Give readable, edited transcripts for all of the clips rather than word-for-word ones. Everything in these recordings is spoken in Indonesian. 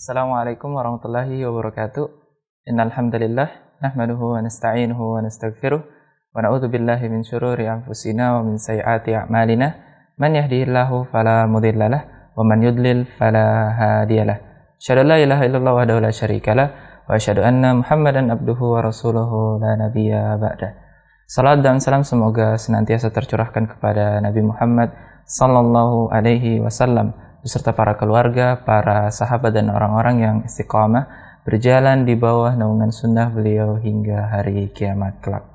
Assalamualaikum warahmatullahi wabarakatuh. Innal hamdalillah nahmaduhu wa nasta'inuhu wa nastaghfiruh wa na'udzu billahi min syururi anfusina wa min sayyiati a'malina. Man yahdihillahu fala mudhillalah wa man yudlil fala hadiyalah. Asyhadu an la ilaha illallah wahdahu la syarikalah wa asyhadu anna Muhammadan abduhu wa rasuluhu la nabiyya ba'dah. Salam dan salam semoga senantiasa tercurahkan kepada Nabi Muhammad sallallahu alaihi wasallam beserta para keluarga, para sahabat dan orang-orang yang istiqamah berjalan di bawah naungan sunnah beliau hingga hari kiamat kelak.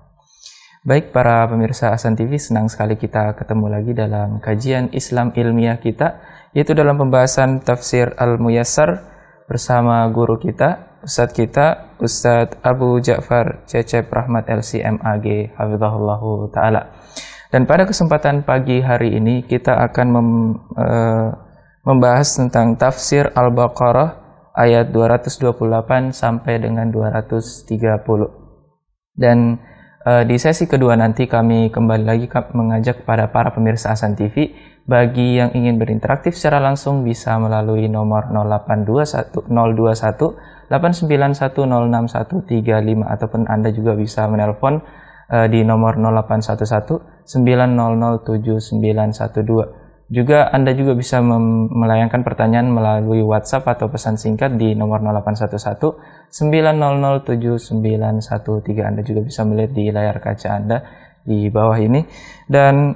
Baik para pemirsa Ahsan TV, senang sekali kita ketemu lagi dalam kajian Islam ilmiah kita, yaitu dalam pembahasan tafsir Al-Muyassar bersama guru kita, Ustadz Abu Ja'far Cecep Rahmat LC MAG Hafizahullahu Ta'ala. Dan pada kesempatan pagi hari ini kita akan membahas tentang tafsir Al-Baqarah ayat 228 sampai dengan 230. Dan di sesi kedua nanti kami kembali lagi mengajak kepada para pemirsa Ahsan TV, bagi yang ingin berinteraktif secara langsung bisa melalui nomor 0821 021 8910635 ataupun Anda juga bisa menelpon di nomor 0811 900 7912. Juga Anda juga bisa melayangkan pertanyaan melalui WhatsApp atau pesan singkat di nomor 0811 900 7913. Anda juga bisa melihat di layar kaca Anda di bawah ini. Dan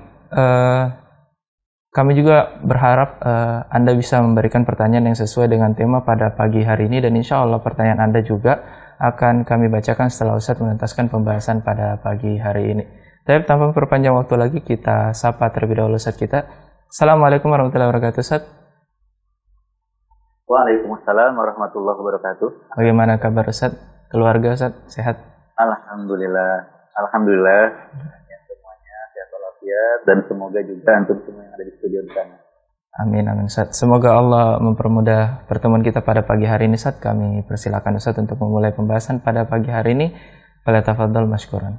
kami juga berharap Anda bisa memberikan pertanyaan yang sesuai dengan tema pada pagi hari ini. Dan insya Allah pertanyaan Anda juga akan kami bacakan setelah Ustadz menuntaskan pembahasan pada pagi hari ini. Tapi tanpa memperpanjang waktu lagi, kita sapa terlebih dahulu Ustadz kita. Assalamualaikum warahmatullahi wabarakatuh, Ustaz. Waalaikumsalam warahmatullahi wabarakatuh. Bagaimana kabar Ustaz? Keluarga Ustaz, sehat? Alhamdulillah. Alhamdulillah. Ya, semuanya sehat walafiat dan semoga juga untuk semua yang ada di studio di sana. Amin, amin Ustaz. Semoga Allah mempermudah pertemuan kita pada pagi hari ini, Ustaz. Kami persilakan Ustaz untuk memulai pembahasan pada pagi hari ini. Falyatafadhal mashkuran.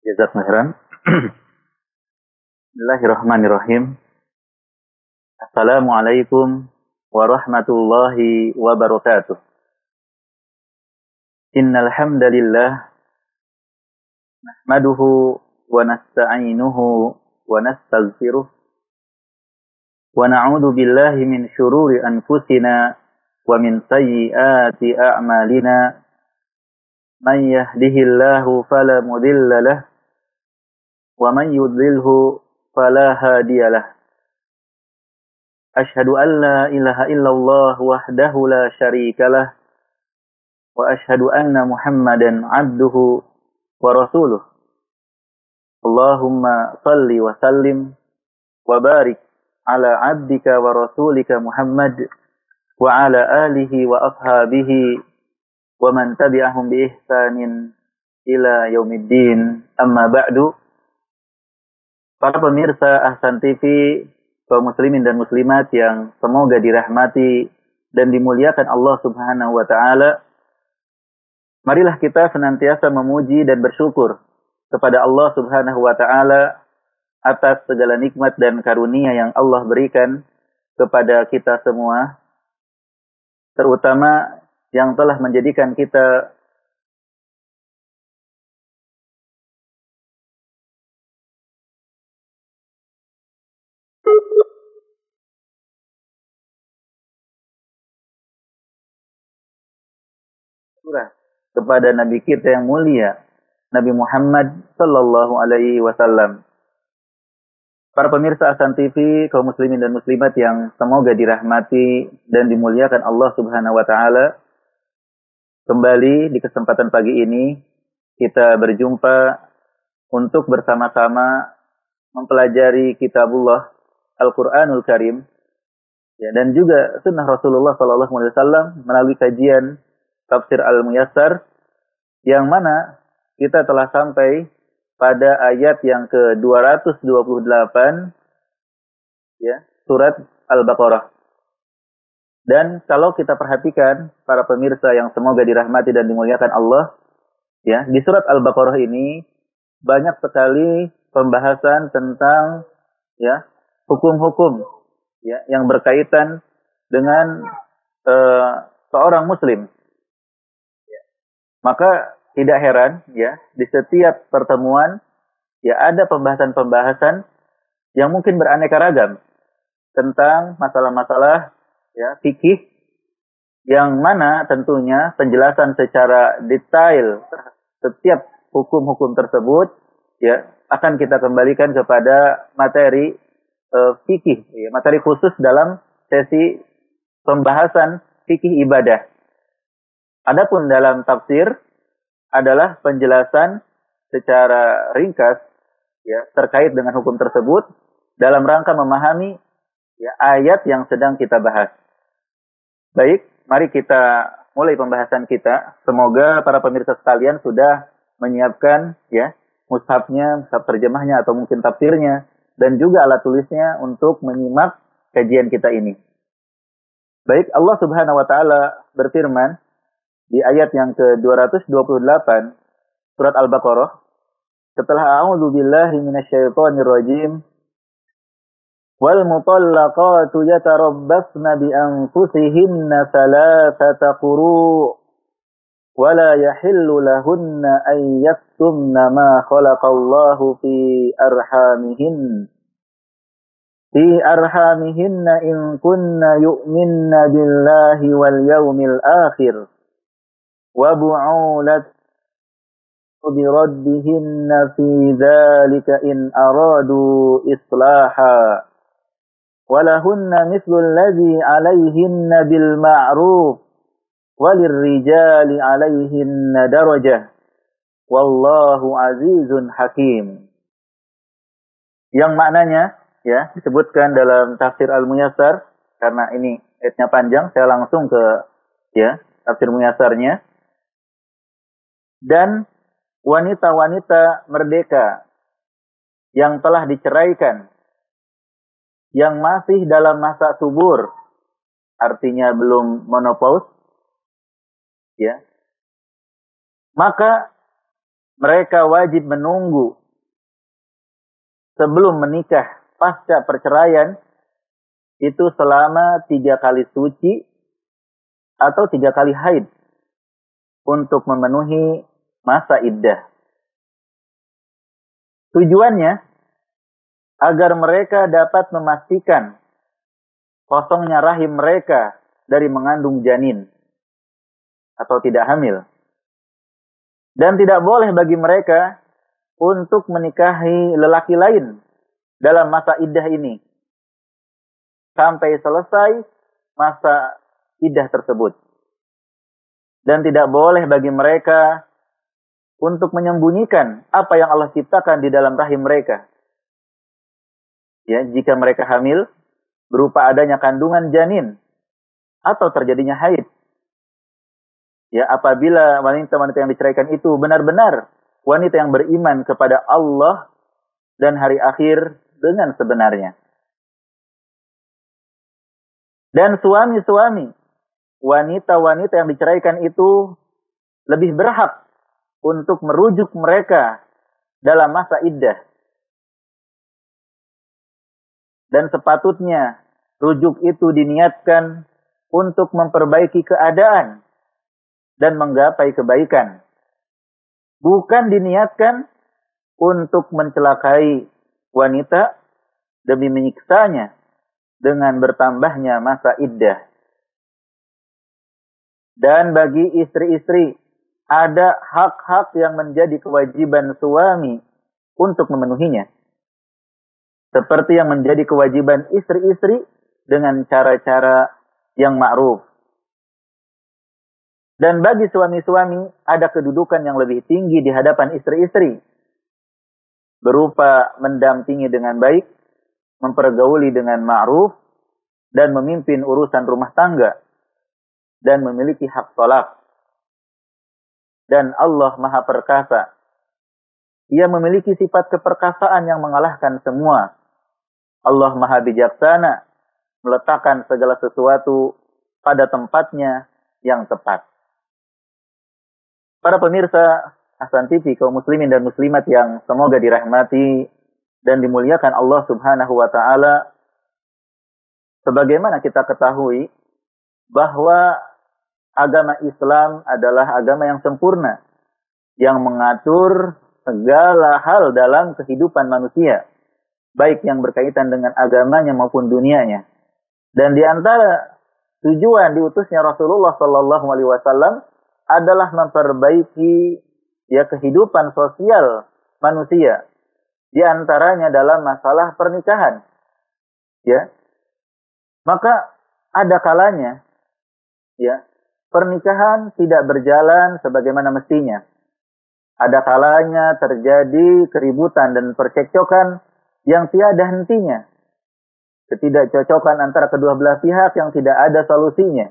Jazakumullah khairan. Bismillahirrahmanirrahim. Assalamualaikum warahmatullahi wabarakatuh. Innal hamdalillah nahmaduhu wa nasta'inuhu wa nastaghfiruh wa na'udzu billahi min syururi anfusina wa min sayyiati a'malina. Man yahdihillahu fala mudilla lahu wa man yudlilhu fala hadiyalah. Asyhadu an la ilaha illallah wahdahu la syarikalah wa asyhadu anna Muhammadan abduhu wa rasuluh. Allahumma salli wa sallim wa barik ala abdika wa rasulika Muhammad wa ala alihi wa ashabihi wa man tabi'ahum bi ihsanin ila yaumiddin. Amma ba'du. Para pemirsa Ahsan TV, kaum muslimin dan muslimat yang semoga dirahmati dan dimuliakan Allah Subhanahu wa taala. Marilah kita senantiasa memuji dan bersyukur kepada Allah Subhanahu wa taala atas segala nikmat dan karunia yang Allah berikan kepada kita semua, terutama yang telah menjadikan kita kepada Nabi kita yang mulia, Nabi Muhammad sallallahu alaihi wasallam. Para pemirsa Ahsan TV, kaum muslimin dan muslimat yang semoga dirahmati dan dimuliakan Allah Subhanahu wa taala. Kembali di kesempatan pagi ini kita berjumpa untuk bersama-sama mempelajari kitabullah Al-Qur'anul Karim, ya, dan juga sunnah Rasulullah sallallahu alaihi wasallam melalui kajian Tafsir Al-Muyassar, yang mana kita telah sampai pada ayat yang ke-228 ya, surat Al-Baqarah. Dan kalau kita perhatikan para pemirsa yang semoga dirahmati dan dimuliakan Allah, ya, di surat Al-Baqarah ini banyak sekali pembahasan tentang ya hukum-hukum ya yang berkaitan dengan seorang muslim. Maka tidak heran ya, di setiap pertemuan ya ada pembahasan-pembahasan yang mungkin beraneka ragam tentang masalah-masalah ya fikih, yang mana tentunya penjelasan secara detail setiap hukum-hukum tersebut ya akan kita kembalikan kepada materi fikih, ya, materi khusus dalam sesi pembahasan fikih ibadah. Adapun dalam tafsir adalah penjelasan secara ringkas ya terkait dengan hukum tersebut dalam rangka memahami ya ayat yang sedang kita bahas. Baik, mari kita mulai pembahasan kita. Semoga para pemirsa sekalian sudah menyiapkan ya mushafnya, mushaf terjemahnya atau mungkin tafsirnya dan juga alat tulisnya untuk menyimak kajian kita ini. Baik, Allah Subhanahu wa taala berfirman di ayat yang ke-228 surat Al-Baqarah setelah a'udzu billahi minasyaitonir rajim wal mutallaqatu yatarabbasna bi anfusihinna thalathata quru' wa la yahillu lahunna an yaktumna ma khalaqallahu fi arhamihinna in kunna yu'minna billahi wal yawmil akhir wa bu'ulat biraddihinna fi dzalika in aradu islaha walahunna mithlu alladhi 'alayhinna bil ma'ruf walirrijali 'alayhinna darajah wallahu azizun hakim. Yang maknanya ya disebutkan dalam tafsir Al-Muyassar, karena ini ayatnya panjang saya langsung ke ya tafsir Muyassarnya. Dan wanita-wanita merdeka yang telah diceraikan, yang masih dalam masa subur, artinya belum menopause, ya, maka mereka wajib menunggu sebelum menikah pasca perceraian itu selama 3 kali suci atau 3 kali haid untuk memenuhi masa iddah. Tujuannya agar mereka dapat memastikan kosongnya rahim mereka dari mengandung janin atau tidak hamil. Dan tidak boleh bagi mereka untuk menikahi lelaki lain dalam masa iddah ini sampai selesai masa iddah tersebut. Dan tidak boleh bagi mereka untuk menyembunyikan apa yang Allah ciptakan di dalam rahim mereka. Ya, jika mereka hamil, berupa adanya kandungan janin atau terjadinya haid. Ya, apabila wanita-wanita yang diceraikan itu benar-benar wanita yang beriman kepada Allah dan hari akhir dengan sebenarnya. Dan suami-suami wanita-wanita yang diceraikan itu lebih berhak untuk merujuk mereka dalam masa iddah. Dan sepatutnya rujuk itu diniatkan untuk memperbaiki keadaan dan menggapai kebaikan. Bukan diniatkan untuk mencelakai wanita demi menyiksanya dengan bertambahnya masa iddah. Dan bagi istri-istri ada hak-hak yang menjadi kewajiban suami untuk memenuhinya. Seperti yang menjadi kewajiban istri-istri dengan cara-cara yang ma'ruf. Dan bagi suami-suami ada kedudukan yang lebih tinggi di hadapan istri-istri. Berupa mendampingi dengan baik, mempergauli dengan ma'ruf, dan memimpin urusan rumah tangga. Dan memiliki hak tolak. Dan Allah Maha Perkasa. Ia memiliki sifat keperkasaan yang mengalahkan semua. Allah Maha Bijaksana, meletakkan segala sesuatu pada tempatnya yang tepat. Para pemirsa Hasan TV, kaum muslimin dan muslimat yang semoga dirahmati dan dimuliakan Allah Subhanahu wa taala. Sebagaimana kita ketahui bahwa agama Islam adalah agama yang sempurna, yang mengatur segala hal dalam kehidupan manusia, baik yang berkaitan dengan agamanya maupun dunianya. Dan di antara tujuan diutusnya Rasulullah Shallallahu Alaihi Wasallam adalah memperbaiki kehidupan sosial manusia. Di antaranya dalam masalah pernikahan. Maka ada kalanya pernikahan tidak berjalan sebagaimana mestinya. Ada kalanya terjadi keributan dan percekcokan yang tiada hentinya. Ketidakcocokan antara kedua belah pihak yang tidak ada solusinya.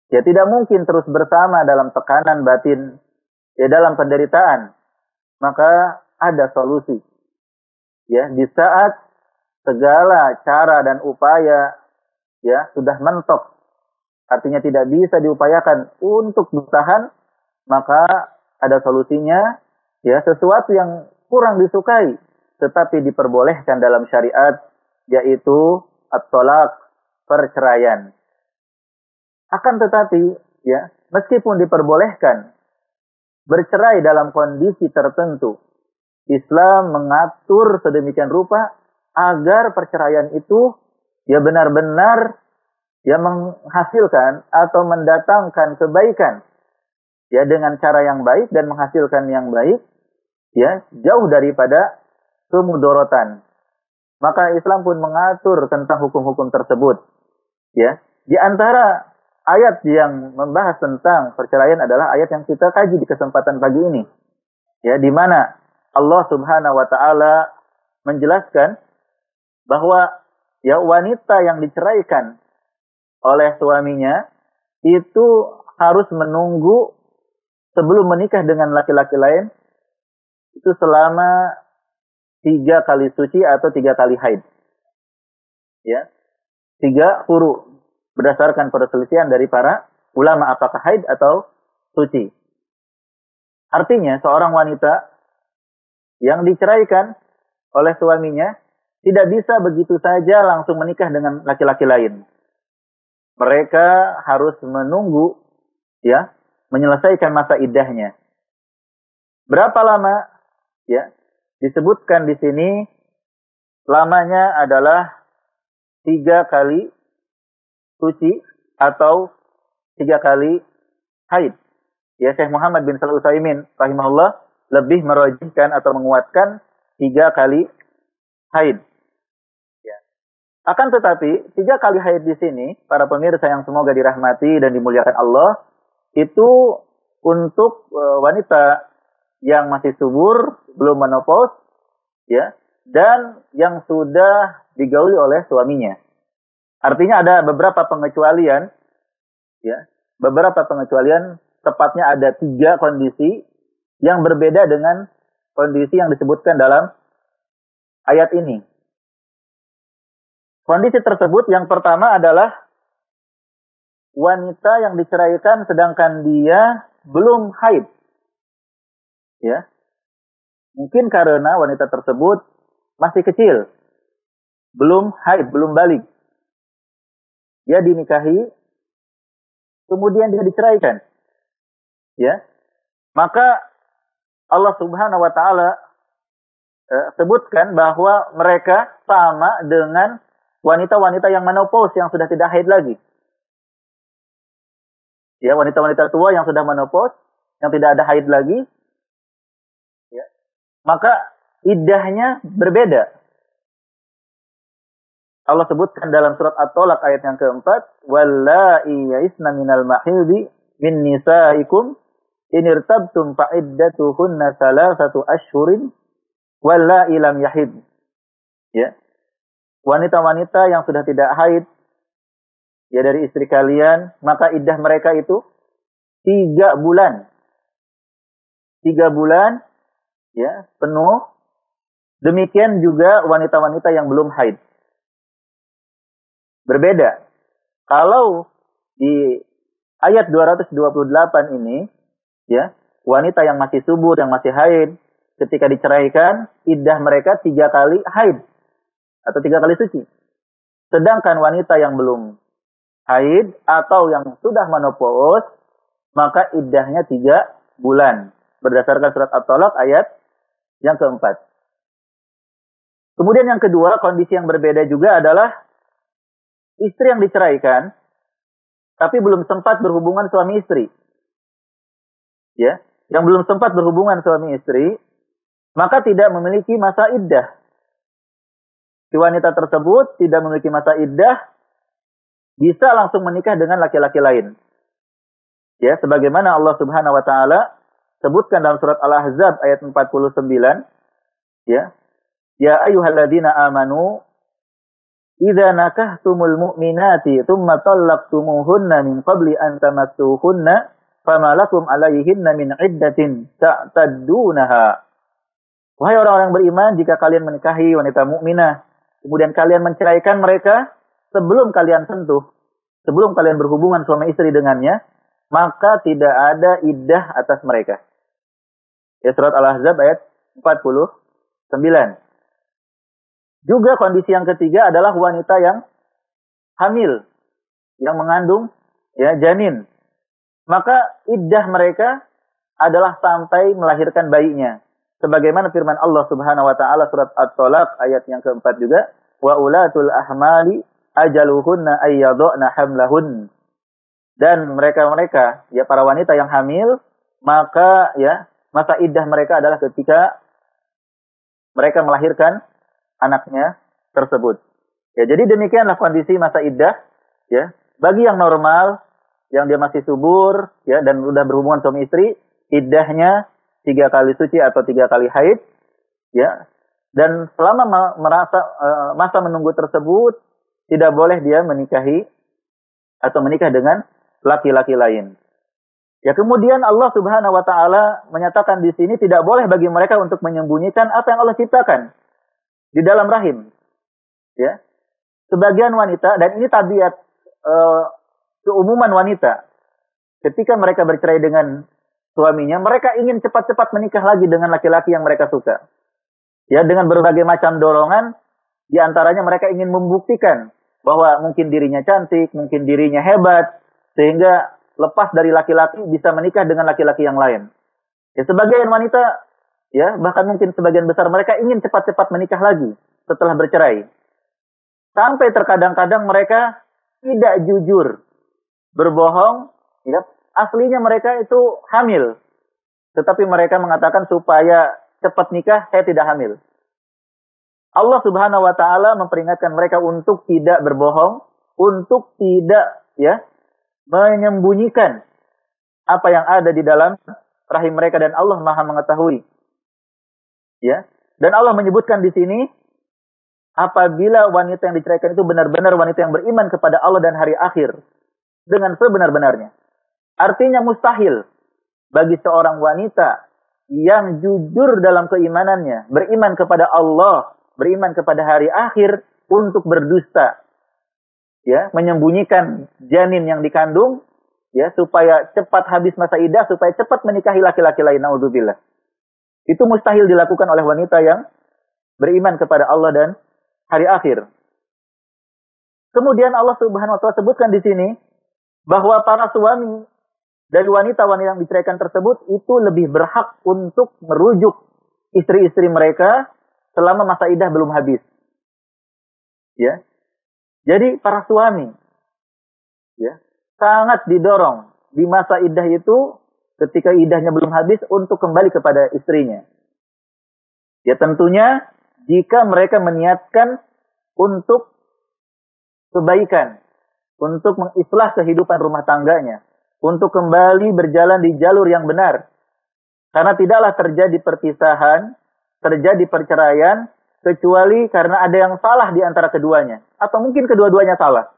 Tidak mungkin terus bersama dalam tekanan batin, dalam penderitaan. Maka ada solusi. Di saat segala cara dan upaya sudah mentok, artinya tidak bisa diupayakan untuk bertahan, maka ada solusinya, sesuatu yang kurang disukai tetapi diperbolehkan dalam syariat, yaitu at-thalaq, perceraian. Akan tetapi meskipun diperbolehkan bercerai dalam kondisi tertentu, Islam mengatur sedemikian rupa agar perceraian itu benar-benar menghasilkan atau mendatangkan kebaikan dengan cara yang baik dan menghasilkan yang baik jauh daripada kemudorotan. Maka Islam pun mengatur tentang hukum-hukum tersebut. Di antara ayat yang membahas tentang perceraian adalah ayat yang kita kaji di kesempatan pagi ini. Di mana Allah Subhanahu wa taala menjelaskan bahwa wanita yang diceraikan oleh suaminya itu harus menunggu sebelum menikah dengan laki-laki lain itu selama 3 kali suci atau 3 kali haid. 3 quru berdasarkan perselisihan dari para ulama apakah haid atau suci. Artinya seorang wanita yang diceraikan oleh suaminya tidak bisa begitu saja langsung menikah dengan laki-laki lain. Mereka harus menunggu menyelesaikan masa iddahnya. Berapa lama? Disebutkan di sini lamanya adalah 3 kali suci atau 3 kali haid. Syekh Muhammad bin Shalih Al-Utsaimin rahimahullah lebih merojihkan atau menguatkan 3 kali haid. Akan tetapi 3 kali haid di sini, para pemirsa yang semoga dirahmati dan dimuliakan Allah, itu untuk wanita yang masih subur, belum menopause, dan yang sudah digauli oleh suaminya. Artinya ada beberapa pengecualian, beberapa pengecualian, tepatnya ada 3 kondisi yang berbeda dengan kondisi yang disebutkan dalam ayat ini. Kondisi tersebut yang pertama adalah wanita yang diceraikan sedangkan dia belum haid. Mungkin karena wanita tersebut masih kecil, belum haid, belum balik. Dia dinikahi, kemudian dia diceraikan. Maka Allah Subhanahu wa taala sebutkan bahwa mereka sama dengan wanita-wanita yang menopause yang sudah tidak haid lagi. Wanita-wanita tua yang sudah menopause, yang tidak ada haid lagi, maka iddahnya berbeda. Allah sebutkan dalam surat At-Thalaq ayat yang keempat, "Wallai ya'isna minal mahidi min nisaikum in irtabtum fa'iddatuhunna 3 ashhurin wallai lam yahid." Wanita-wanita yang sudah tidak haid dari istri kalian, maka iddah mereka itu 3 bulan. 3 bulan penuh. Demikian juga wanita-wanita yang belum haid. Berbeda. Kalau di ayat 228 ini, wanita yang masih subur, yang masih haid, ketika diceraikan, iddah mereka 3 kali haid atau 3 kali suci. Sedangkan wanita yang belum haid atau yang sudah menopause, maka iddahnya 3 bulan. Berdasarkan surat At-Thalaq ayat yang keempat. Kemudian yang kedua, kondisi yang berbeda juga adalah istri yang diceraikan, tapi belum sempat berhubungan suami istri. Ya, yang belum sempat berhubungan suami istri, maka tidak memiliki masa iddah. Si wanita tersebut tidak memiliki masa iddah, bisa langsung menikah dengan laki-laki lain. Ya, sebagaimana Allah Subhanahu wa taala sebutkan dalam surat Al-Ahzab ayat 49, ya. Ya ayyuhalladzina amanu idza nakahtumul mu'minati tsumma talaqtumuhunna min qabli an tamassuhunna fama lakum 'alayhinna min 'iddatin ta'taddunaha. Wahai orang-orang beriman, jika kalian menikahi wanita mukminah, kemudian kalian menceraikan mereka sebelum kalian sentuh, sebelum kalian berhubungan suami istri dengannya, maka tidak ada iddah atas mereka. Ya, surat Al-Ahzab ayat 49. Juga kondisi yang ketiga adalah wanita yang hamil, yang mengandung ya janin. Maka iddah mereka adalah sampai melahirkan bayinya. Sebagaimana firman Allah Subhanahu wa taala surat At-Thalaq ayat yang keempat juga, wa ulatul ahmali ajaluhunna ayyadna hamlahun. Dan mereka-mereka ya para wanita yang hamil, maka ya masa iddah mereka adalah ketika mereka melahirkan anaknya tersebut. Ya, jadi demikianlah kondisi masa iddah ya. Bagi yang normal, yang dia masih subur ya dan sudah berhubungan suami istri, iddahnya 3 kali suci atau 3 kali haid ya. Dan selama masa menunggu tersebut tidak boleh dia menikahi atau menikah dengan laki-laki lain. Ya, kemudian Allah Subhanahu wa taala menyatakan di sini tidak boleh bagi mereka untuk menyembunyikan apa yang Allah ciptakan di dalam rahim. Ya. Sebagian wanita, dan ini tabiat keumuman wanita, ketika mereka bercerai dengan suaminya, mereka ingin cepat-cepat menikah lagi dengan laki-laki yang mereka suka. Ya, dengan berbagai macam dorongan, di antaranya mereka ingin membuktikan bahwa mungkin dirinya cantik, mungkin dirinya hebat, sehingga lepas dari laki-laki bisa menikah dengan laki-laki yang lain. Ya, sebagian wanita ya, bahkan mungkin sebagian besar mereka ingin cepat-cepat menikah lagi setelah bercerai. Sampai terkadang-kadang mereka tidak jujur, berbohong, ya, aslinya mereka itu hamil. Tetapi mereka mengatakan supaya cepat nikah, saya tidak hamil. Allah Subhanahu wa taala memperingatkan mereka untuk tidak berbohong, untuk tidak ya menyembunyikan apa yang ada di dalam rahim mereka, dan Allah Maha mengetahui. Ya, dan Allah menyebutkan di sini apabila wanita yang diceraikan itu benar-benar wanita yang beriman kepada Allah dan hari akhir dengan sebenar-benarnya. Artinya mustahil bagi seorang wanita yang jujur dalam keimanannya, beriman kepada Allah, beriman kepada hari akhir, untuk berdusta. Ya, menyembunyikan janin yang dikandung ya supaya cepat habis masa iddah, supaya cepat menikahi laki-laki lain, naudzubillah. Itu mustahil dilakukan oleh wanita yang beriman kepada Allah dan hari akhir. Kemudian Allah Subhanahu wa taala sebutkan di sini bahwa para suami dari wanita-wanita yang diceraikan tersebut itu lebih berhak untuk merujuk istri-istri mereka selama masa iddah belum habis. Ya. Jadi para suami ya, sangat didorong di masa iddah itu, ketika iddahnya belum habis, untuk kembali kepada istrinya. Ya, tentunya jika mereka meniatkan untuk kebaikan, untuk mengislah kehidupan rumah tangganya, untuk kembali berjalan di jalur yang benar. Karena tidaklah terjadi perpisahan, terjadi perceraian, kecuali karena ada yang salah di antara keduanya. Atau mungkin kedua-duanya salah.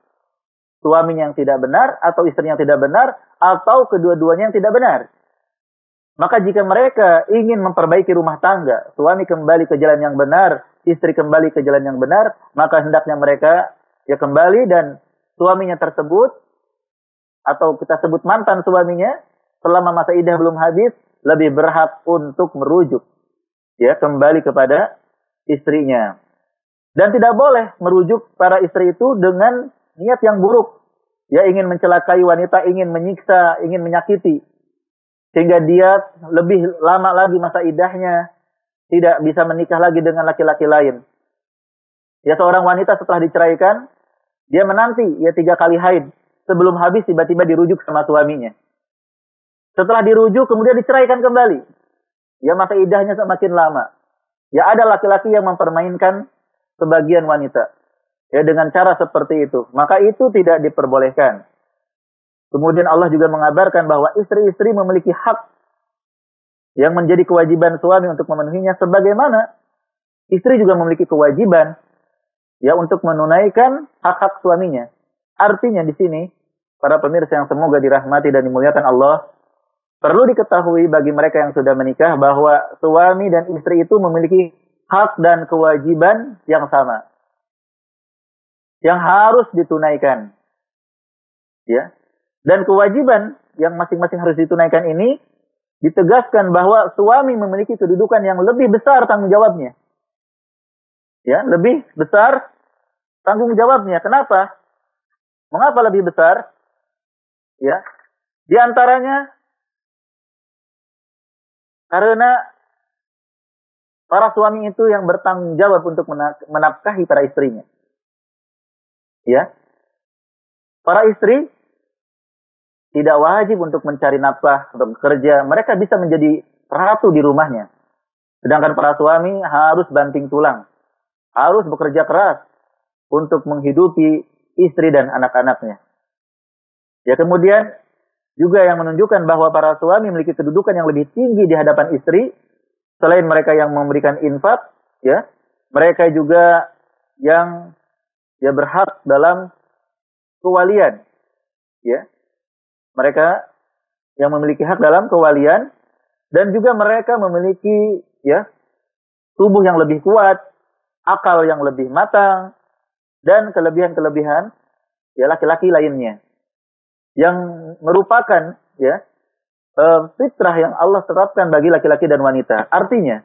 Suaminya yang tidak benar, atau istrinya yang tidak benar, atau kedua-duanya yang tidak benar. Maka jika mereka ingin memperbaiki rumah tangga, suami kembali ke jalan yang benar, istri kembali ke jalan yang benar, maka hendaknya mereka ya kembali, dan suaminya tersebut, atau kita sebut mantan suaminya, selama masa iddah belum habis, lebih berhak untuk merujuk ya kembali kepada istrinya. Dan tidak boleh merujuk para istri itu dengan niat yang buruk. ya ingin mencelakai wanita, ingin menyiksa, ingin menyakiti, sehingga dia lebih lama lagi masa iddahnya, tidak bisa menikah lagi dengan laki-laki lain. Ya, seorang wanita setelah diceraikan, dia menanti ya 3 kali haid, sebelum habis tiba-tiba dirujuk sama suaminya. Setelah dirujuk kemudian diceraikan kembali. Ya, masa iddahnya semakin lama. Ya, ada laki-laki yang mempermainkan sebagian wanita. Ya, dengan cara seperti itu. Maka itu tidak diperbolehkan. Kemudian Allah juga mengabarkan bahwa istri-istri memiliki hak yang menjadi kewajiban suami untuk memenuhinya, sebagaimana istri juga memiliki kewajiban ya untuk menunaikan hak-hak suaminya. Artinya di sini, para pemirsa yang semoga dirahmati dan dimuliakan Allah, perlu diketahui bagi mereka yang sudah menikah bahwa suami dan istri itu memiliki hak dan kewajiban yang sama, yang harus ditunaikan. Ya. Dan kewajiban yang masing-masing harus ditunaikan ini ditegaskan bahwa suami memiliki kedudukan yang lebih besar tanggung jawabnya. Ya, lebih besar tanggung jawabnya. Kenapa? Mengapa lebih besar? Ya. Di antaranya karena para suami itu yang bertanggung jawab untuk menafkahi para istrinya. Ya. Para istri tidak wajib untuk mencari nafkah, untuk bekerja. Mereka bisa menjadi ratu di rumahnya. Sedangkan para suami harus banting tulang. Harus bekerja keras untuk menghidupi istri dan anak-anaknya. Ya, kemudian juga yang menunjukkan bahwa para suami memiliki kedudukan yang lebih tinggi di hadapan istri. Selain mereka yang memberikan infak, ya, mereka juga yang ya berhak dalam kewalian. Ya. Mereka yang memiliki hak dalam kewalian, dan juga mereka memiliki ya tubuh yang lebih kuat, akal yang lebih matang, dan kelebihan-kelebihan ya laki-laki lainnya yang merupakan ya fitrah yang Allah tetapkan bagi laki-laki dan wanita. Artinya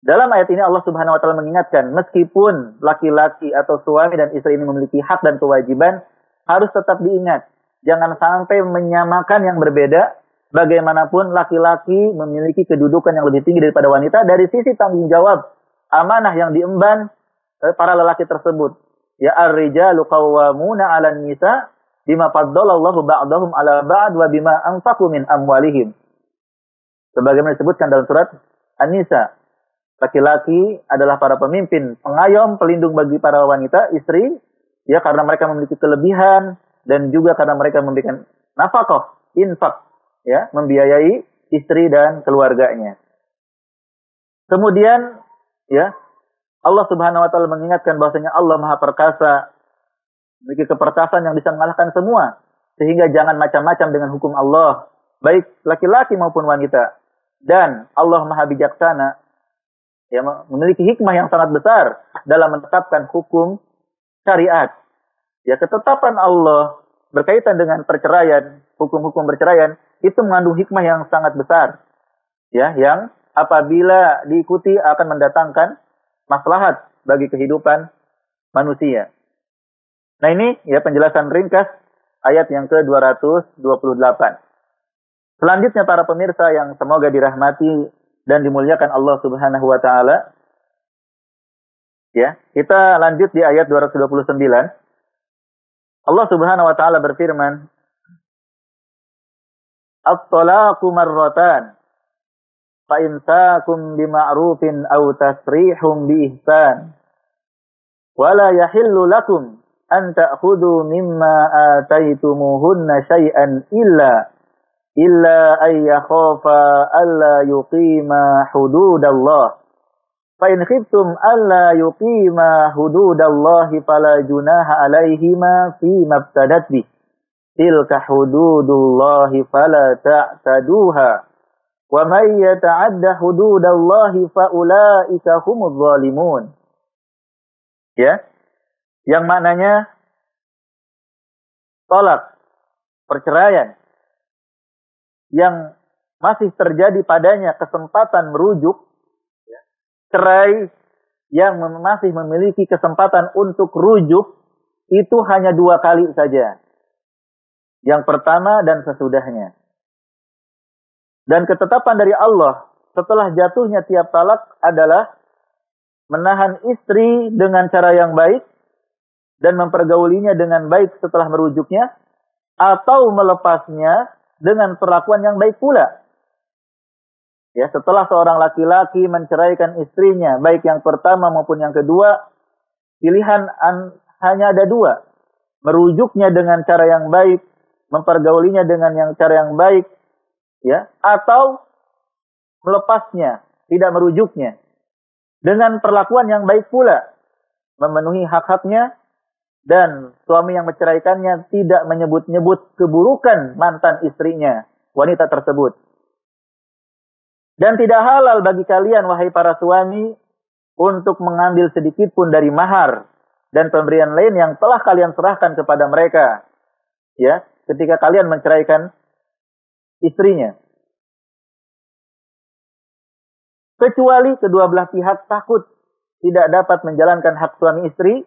dalam ayat ini Allah Subhanahu wa taala mengingatkan, meskipun laki-laki atau suami dan istri ini memiliki hak dan kewajiban, harus tetap diingat. Jangan sampai menyamakan yang berbeda. Bagaimanapun laki-laki memiliki kedudukan yang lebih tinggi daripada wanita dari sisi tanggung jawab amanah yang diemban para lelaki tersebut. Ya, ar-rijalu qawwamuna 'alan nisa bima faddalallahu ba'dahum 'ala ba'd wa bima anfaqu min amwalihim. Sebagaimana disebutkan dalam surat An-Nisa, laki-laki adalah para pemimpin, pengayom, pelindung bagi para wanita, istri, ya karena mereka memiliki kelebihan, dan juga karena mereka memberikan nafkah, infak, ya, membiayai istri dan keluarganya. Kemudian, ya, Allah Subhanahu wa taala mengingatkan bahwasanya Allah Maha Perkasa, memiliki keperkasaan yang bisa mengalahkan semua, sehingga jangan macam-macam dengan hukum Allah, baik laki-laki maupun wanita. Dan Allah Maha Bijaksana, ya, memiliki hikmah yang sangat besar dalam menetapkan hukum syariat. Ya, ketetapan Allah berkaitan dengan perceraian, hukum-hukum perceraian, itu mengandung hikmah yang sangat besar. Ya, yang apabila diikuti akan mendatangkan maslahat bagi kehidupan manusia. Nah, ini ya penjelasan ringkas ayat yang ke-228. Selanjutnya para pemirsa yang semoga dirahmati dan dimuliakan Allah Subhanahu wa taala. Ya, kita lanjut di ayat 229. Allah Subhanahu wa taala berfirman, "At-talaqu marratan, fa imsakum bima'rufin aw tasrihum biihsan. Wa la yahillu lakum an ta'khudhu mimma ataytumuhunna syai'an illa ay yakhafa alla yuqima hududallah. Fa in khiftum alla yuqima hududallahi fala junaha 'alaihima fima ibtadat bih. Tilka hududullahi fala ta'taduha. Wa may yata'adda hududallahi fa ulaika humudz zalimun." Ya. Yang maknanya tolak, perceraian yang masih terjadi padanya kesempatan merujuk, cerai yang masih memiliki kesempatan untuk rujuk, itu hanya 2 kali saja. Yang pertama dan sesudahnya. Dan ketetapan dari Allah setelah jatuhnya tiap talak adalah menahan istri dengan cara yang baik dan mempergaulinya dengan baik setelah merujuknya, atau melepasnya dengan perlakuan yang baik pula. Ya, setelah seorang laki-laki menceraikan istrinya, baik yang pertama maupun yang kedua, pilihan hanya ada 2. Merujuknya dengan cara yang baik, mempergaulinya dengan cara yang baik, ya, atau melepasnya, tidak merujuknya dengan perlakuan yang baik pula, memenuhi hak-haknya, dan suami yang menceraikannya tidak menyebut-nyebut keburukan mantan istrinya, wanita tersebut. Dan tidak halal bagi kalian, wahai para suami, untuk mengambil sedikit pun dari mahar dan pemberian lain yang telah kalian serahkan kepada mereka, ya, ketika kalian menceraikan istrinya. Kecuali kedua belah pihak takut tidak dapat menjalankan hak suami istri,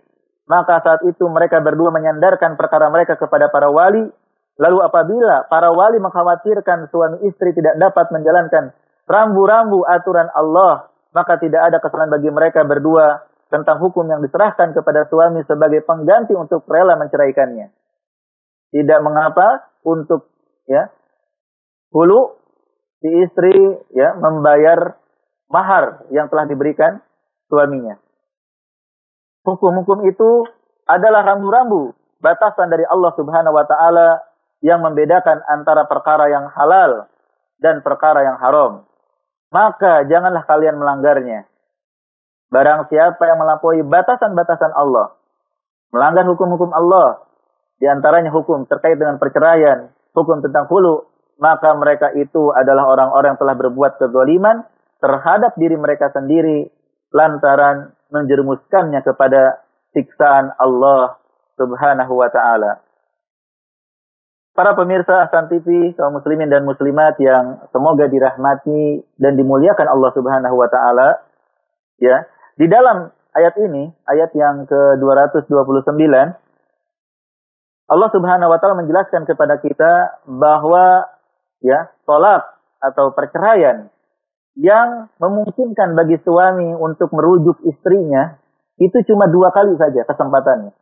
maka saat itu mereka berdua menyandarkan perkara mereka kepada para wali. Lalu apabila para wali mengkhawatirkan suami istri tidak dapat menjalankan rambu-rambu aturan Allah, maka tidak ada kesalahan bagi mereka berdua tentang hukum yang diserahkan kepada suami sebagai pengganti untuk rela menceraikannya. Tidak mengapa untuk, ya, hulu si istri, ya, membayar mahar yang telah diberikan suaminya. Hukum-hukum itu adalah rambu-rambu, batasan dari Allah Subhanahu wa Ta'ala yang membedakan antara perkara yang halal dan perkara yang haram. Maka janganlah kalian melanggarnya. Barang siapa yang melampaui batasan-batasan Allah, melanggar hukum-hukum Allah, di antaranya hukum terkait dengan perceraian, hukum tentang hulu, maka mereka itu adalah orang-orang yang telah berbuat kezaliman terhadap diri mereka sendiri, lantaran menjerumuskannya kepada siksaan Allah Subhanahu wa Ta'ala. Para pemirsa Ahsan TV, kaum muslimin dan muslimat yang semoga dirahmati dan dimuliakan Allah Subhanahu wa Ta'ala, ya, di dalam ayat ini, ayat yang ke-229, Allah Subhanahu wa Ta'ala menjelaskan kepada kita bahwa, ya, tolak atau perceraian yang memungkinkan bagi suami untuk merujuk istrinya itu cuma 2 kali saja kesempatannya.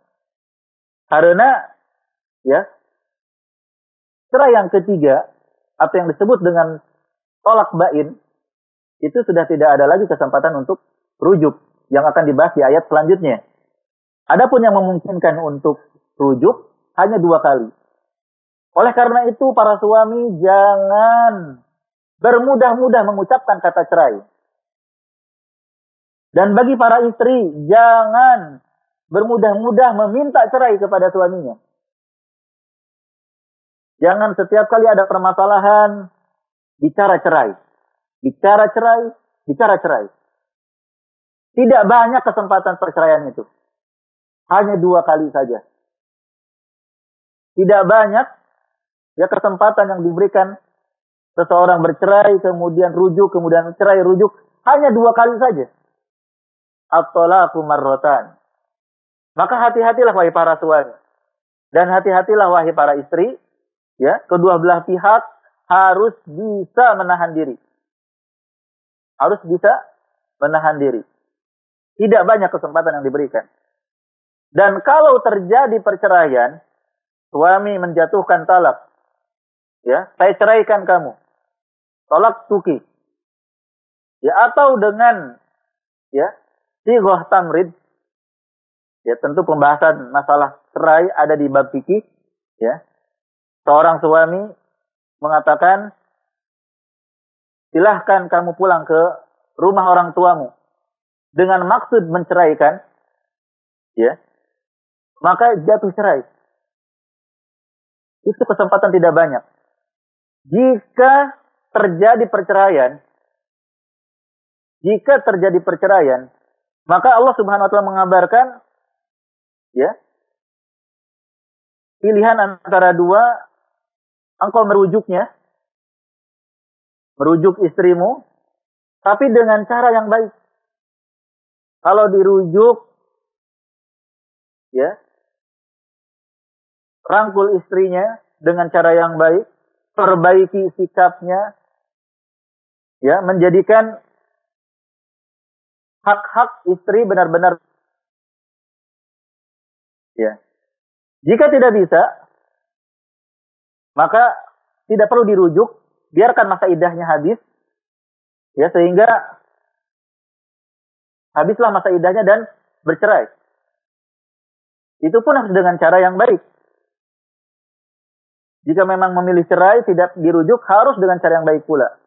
Karena, ya, cerai yang ketiga atau yang disebut dengan tolak bain itu sudah tidak ada lagi kesempatan untuk rujuk yang akan dibahas di ayat selanjutnya. Adapun yang memungkinkan untuk rujuk hanya 2 kali. Oleh karena itu para suami jangan bermudah-mudah mengucapkan kata cerai. Dan bagi para istri, jangan bermudah-mudah meminta cerai kepada suaminya. Jangan setiap kali ada permasalahan, bicara cerai. Bicara cerai, bicara cerai. Tidak banyak kesempatan perceraian itu. Hanya 2 kali saja. Tidak banyak, ya, kesempatan yang diberikan seseorang bercerai, kemudian rujuk, kemudian cerai, rujuk. Hanya 2 kali saja. At-talaqu marratan. Maka hati-hatilah wahai para suami. Dan hati-hatilah wahai para istri. Ya, kedua belah pihak harus bisa menahan diri. Harus bisa menahan diri. Tidak banyak kesempatan yang diberikan. Dan kalau terjadi perceraian, suami menjatuhkan talak. Ya, saya ceraikan kamu. Tolak tuki. Ya, atau dengan, ya, sighah tamrid. Ya, tentu pembahasan masalah cerai ada di bab fikih, ya. Seorang suami mengatakan, silahkan kamu pulang ke rumah orang tuamu dengan maksud menceraikan, ya, maka jatuh cerai. Itu kesempatan tidak banyak. Jika terjadi perceraian, maka Allah Subhanahu wa Ta'ala mengabarkan, ya, pilihan antara 2, engkau merujuk istrimu, tapi dengan cara yang baik. Kalau dirujuk, ya, rangkul istrinya dengan cara yang baik, perbaiki sikapnya, ya, menjadikan hak-hak istri benar-benar, ya. Jika tidak bisa, maka tidak perlu dirujuk, biarkan masa iddahnya habis, ya, sehingga habislah masa iddahnya dan bercerai. Itu pun harus dengan cara yang baik. Jika memang memilih cerai, tidak dirujuk, harus dengan cara yang baik pula.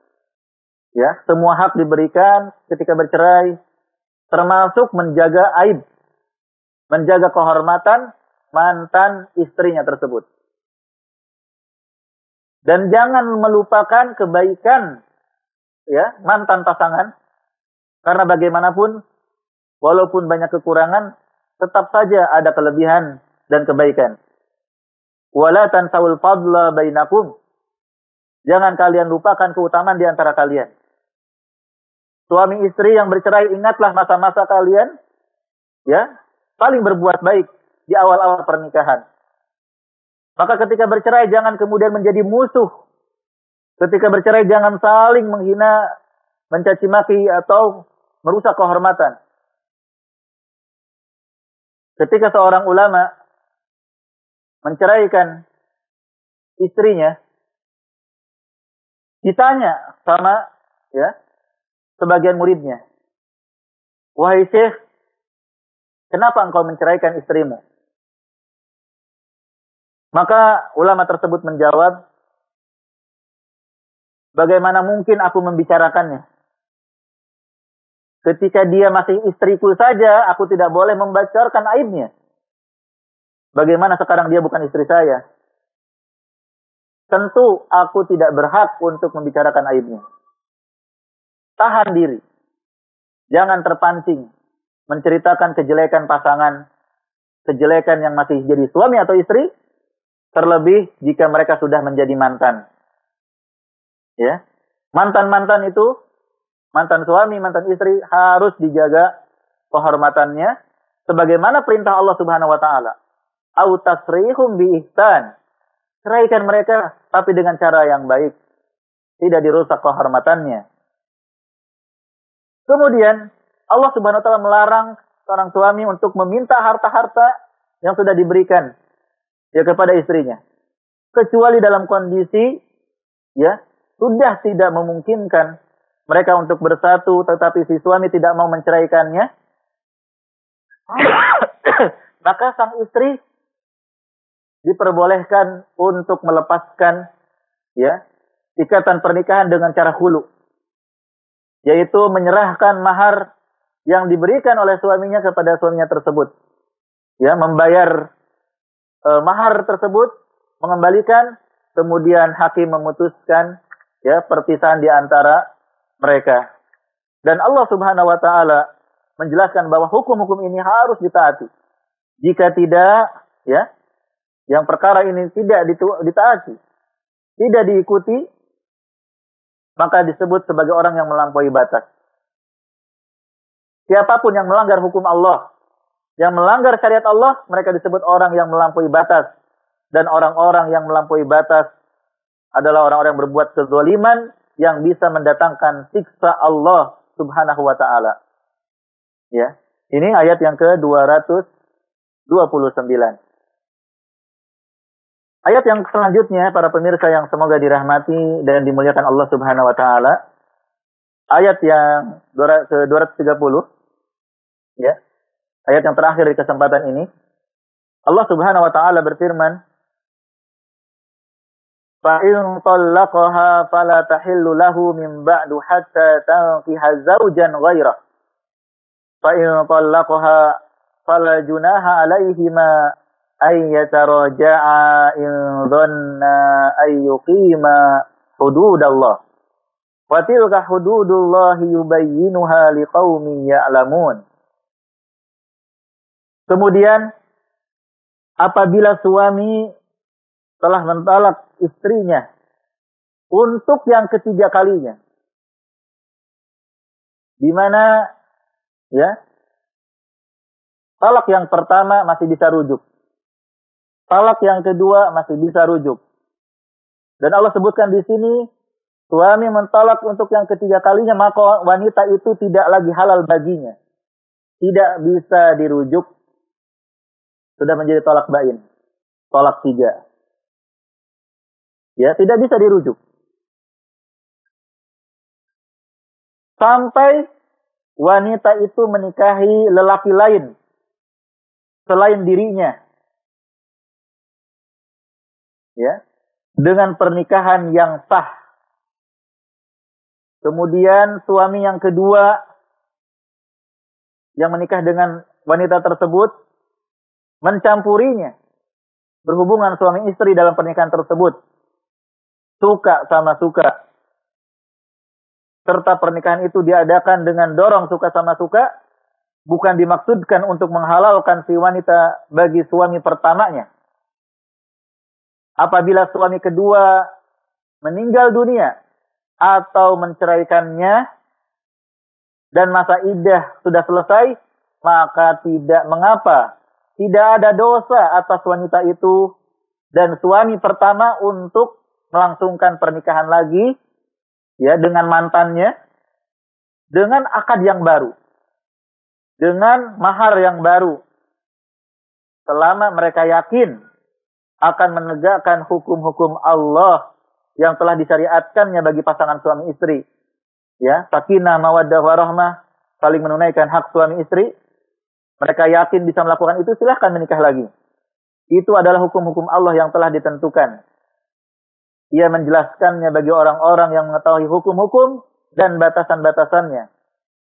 Ya, semua hak diberikan ketika bercerai, termasuk menjaga aib, menjaga kehormatan mantan istrinya tersebut. Dan jangan melupakan kebaikan, ya, mantan pasangan, karena bagaimanapun, walaupun banyak kekurangan, tetap saja ada kelebihan dan kebaikan. Wala tansawul fadla bainakum. Jangan kalian lupakan keutamaan di antara kalian. Suami istri yang bercerai, ingatlah masa-masa kalian, ya, saling berbuat baik di awal-awal pernikahan. Maka ketika bercerai jangan kemudian menjadi musuh. Ketika bercerai jangan saling menghina, mencaci maki atau merusak kehormatan. Ketika seorang ulama menceraikan istrinya, ditanya sama, ya, sebagian muridnya, "Wahai Syekh, kenapa engkau menceraikan istrimu?" Maka ulama tersebut menjawab, "Bagaimana mungkin aku membicarakannya? Ketika dia masih istriku saja, aku tidak boleh membacarkan aibnya. Bagaimana sekarang dia bukan istri saya? Tentu aku tidak berhak untuk membicarakan aibnya." Tahan diri. Jangan terpancing menceritakan kejelekan pasangan, kejelekan yang masih jadi suami atau istri, terlebih jika mereka sudah menjadi mantan. Ya. Mantan-mantan itu, mantan suami, mantan istri, harus dijaga kehormatannya sebagaimana perintah Allah Subhanahu wa taala. Au tasrihum bi ihsan. Ceraikan mereka tapi dengan cara yang baik, tidak dirusak kehormatannya. Kemudian Allah Subhanahu wa taala melarang seorang suami untuk meminta harta-harta yang sudah diberikan, ya, kepada istrinya, kecuali dalam kondisi, ya, sudah tidak memungkinkan mereka untuk bersatu, tetapi si suami tidak mau menceraikannya, maka sang istri diperbolehkan untuk melepaskan, ya, ikatan pernikahan dengan cara khulu, yaitu menyerahkan mahar yang diberikan oleh suaminya kepada suaminya tersebut, ya, membayar mahar tersebut, mengembalikan, kemudian hakim memutuskan, ya, perpisahan di antara mereka. Dan Allah Subhanahu wa taala menjelaskan bahwa hukum-hukum ini harus ditaati. Jika tidak, ya, yang perkara ini tidak ditaati, tidak diikuti, maka disebut sebagai orang yang melampaui batas. Siapapun yang melanggar hukum Allah, yang melanggar syariat Allah, mereka disebut orang yang melampaui batas. Dan orang-orang yang melampaui batas adalah orang-orang yang berbuat kezaliman yang bisa mendatangkan siksa Allah Subhanahu wa taala. Ya. Ini ayat yang ke-229. Ayat yang selanjutnya, para pemirsa yang semoga dirahmati dan dimuliakan Allah Subhanahu wa taala. Ayat yang ke-230. Ya. Ayat yang terakhir di kesempatan ini. Allah Subhanahu wa taala berfirman, "Fa in talaqaha fala tahillu lahu min ba'du hatta tankiha zawjan ghairah. Fa in talaqaha fala junaha 'alaihima ay yataraja'a in dhanna ay yuqima hududallah. Wa tilka hududullahi yubayyinuha liqaumin ya'lamun." Kemudian apabila suami telah mentalak istrinya untuk yang ketiga kalinya, di mana, ya, talak yang pertama masih bisa rujuk, talak yang kedua masih bisa rujuk. Dan Allah sebutkan di sini, suami mentalak untuk yang ketiga kalinya, maka wanita itu tidak lagi halal baginya. Tidak bisa dirujuk. Sudah menjadi talak bain. Talak 3. Ya, tidak bisa dirujuk. Sampai wanita itu menikahi lelaki lain selain dirinya. Ya, dengan pernikahan yang sah. Kemudian suami yang kedua yang menikah dengan wanita tersebut mencampurinya. Berhubungan suami istri dalam pernikahan tersebut. Suka sama suka. Serta pernikahan itu diadakan dengan dorong suka sama suka. Bukan dimaksudkan untuk menghalalkan si wanita bagi suami pertamanya. Apabila suami kedua meninggal dunia atau menceraikannya dan masa iddah sudah selesai, maka tidak mengapa, tidak ada dosa atas wanita itu dan suami pertama untuk melangsungkan pernikahan lagi ya dengan mantannya dengan akad yang baru, dengan mahar yang baru, selama mereka yakin akan menegakkan hukum-hukum Allah yang telah disyariatkannya bagi pasangan suami istri. Ya, sakinah, mawaddah, warahmah, saling menunaikan hak suami istri. Mereka yakin bisa melakukan itu, silahkan menikah lagi. Itu adalah hukum-hukum Allah yang telah ditentukan. Ia menjelaskannya bagi orang-orang yang mengetahui hukum-hukum dan batasan-batasannya.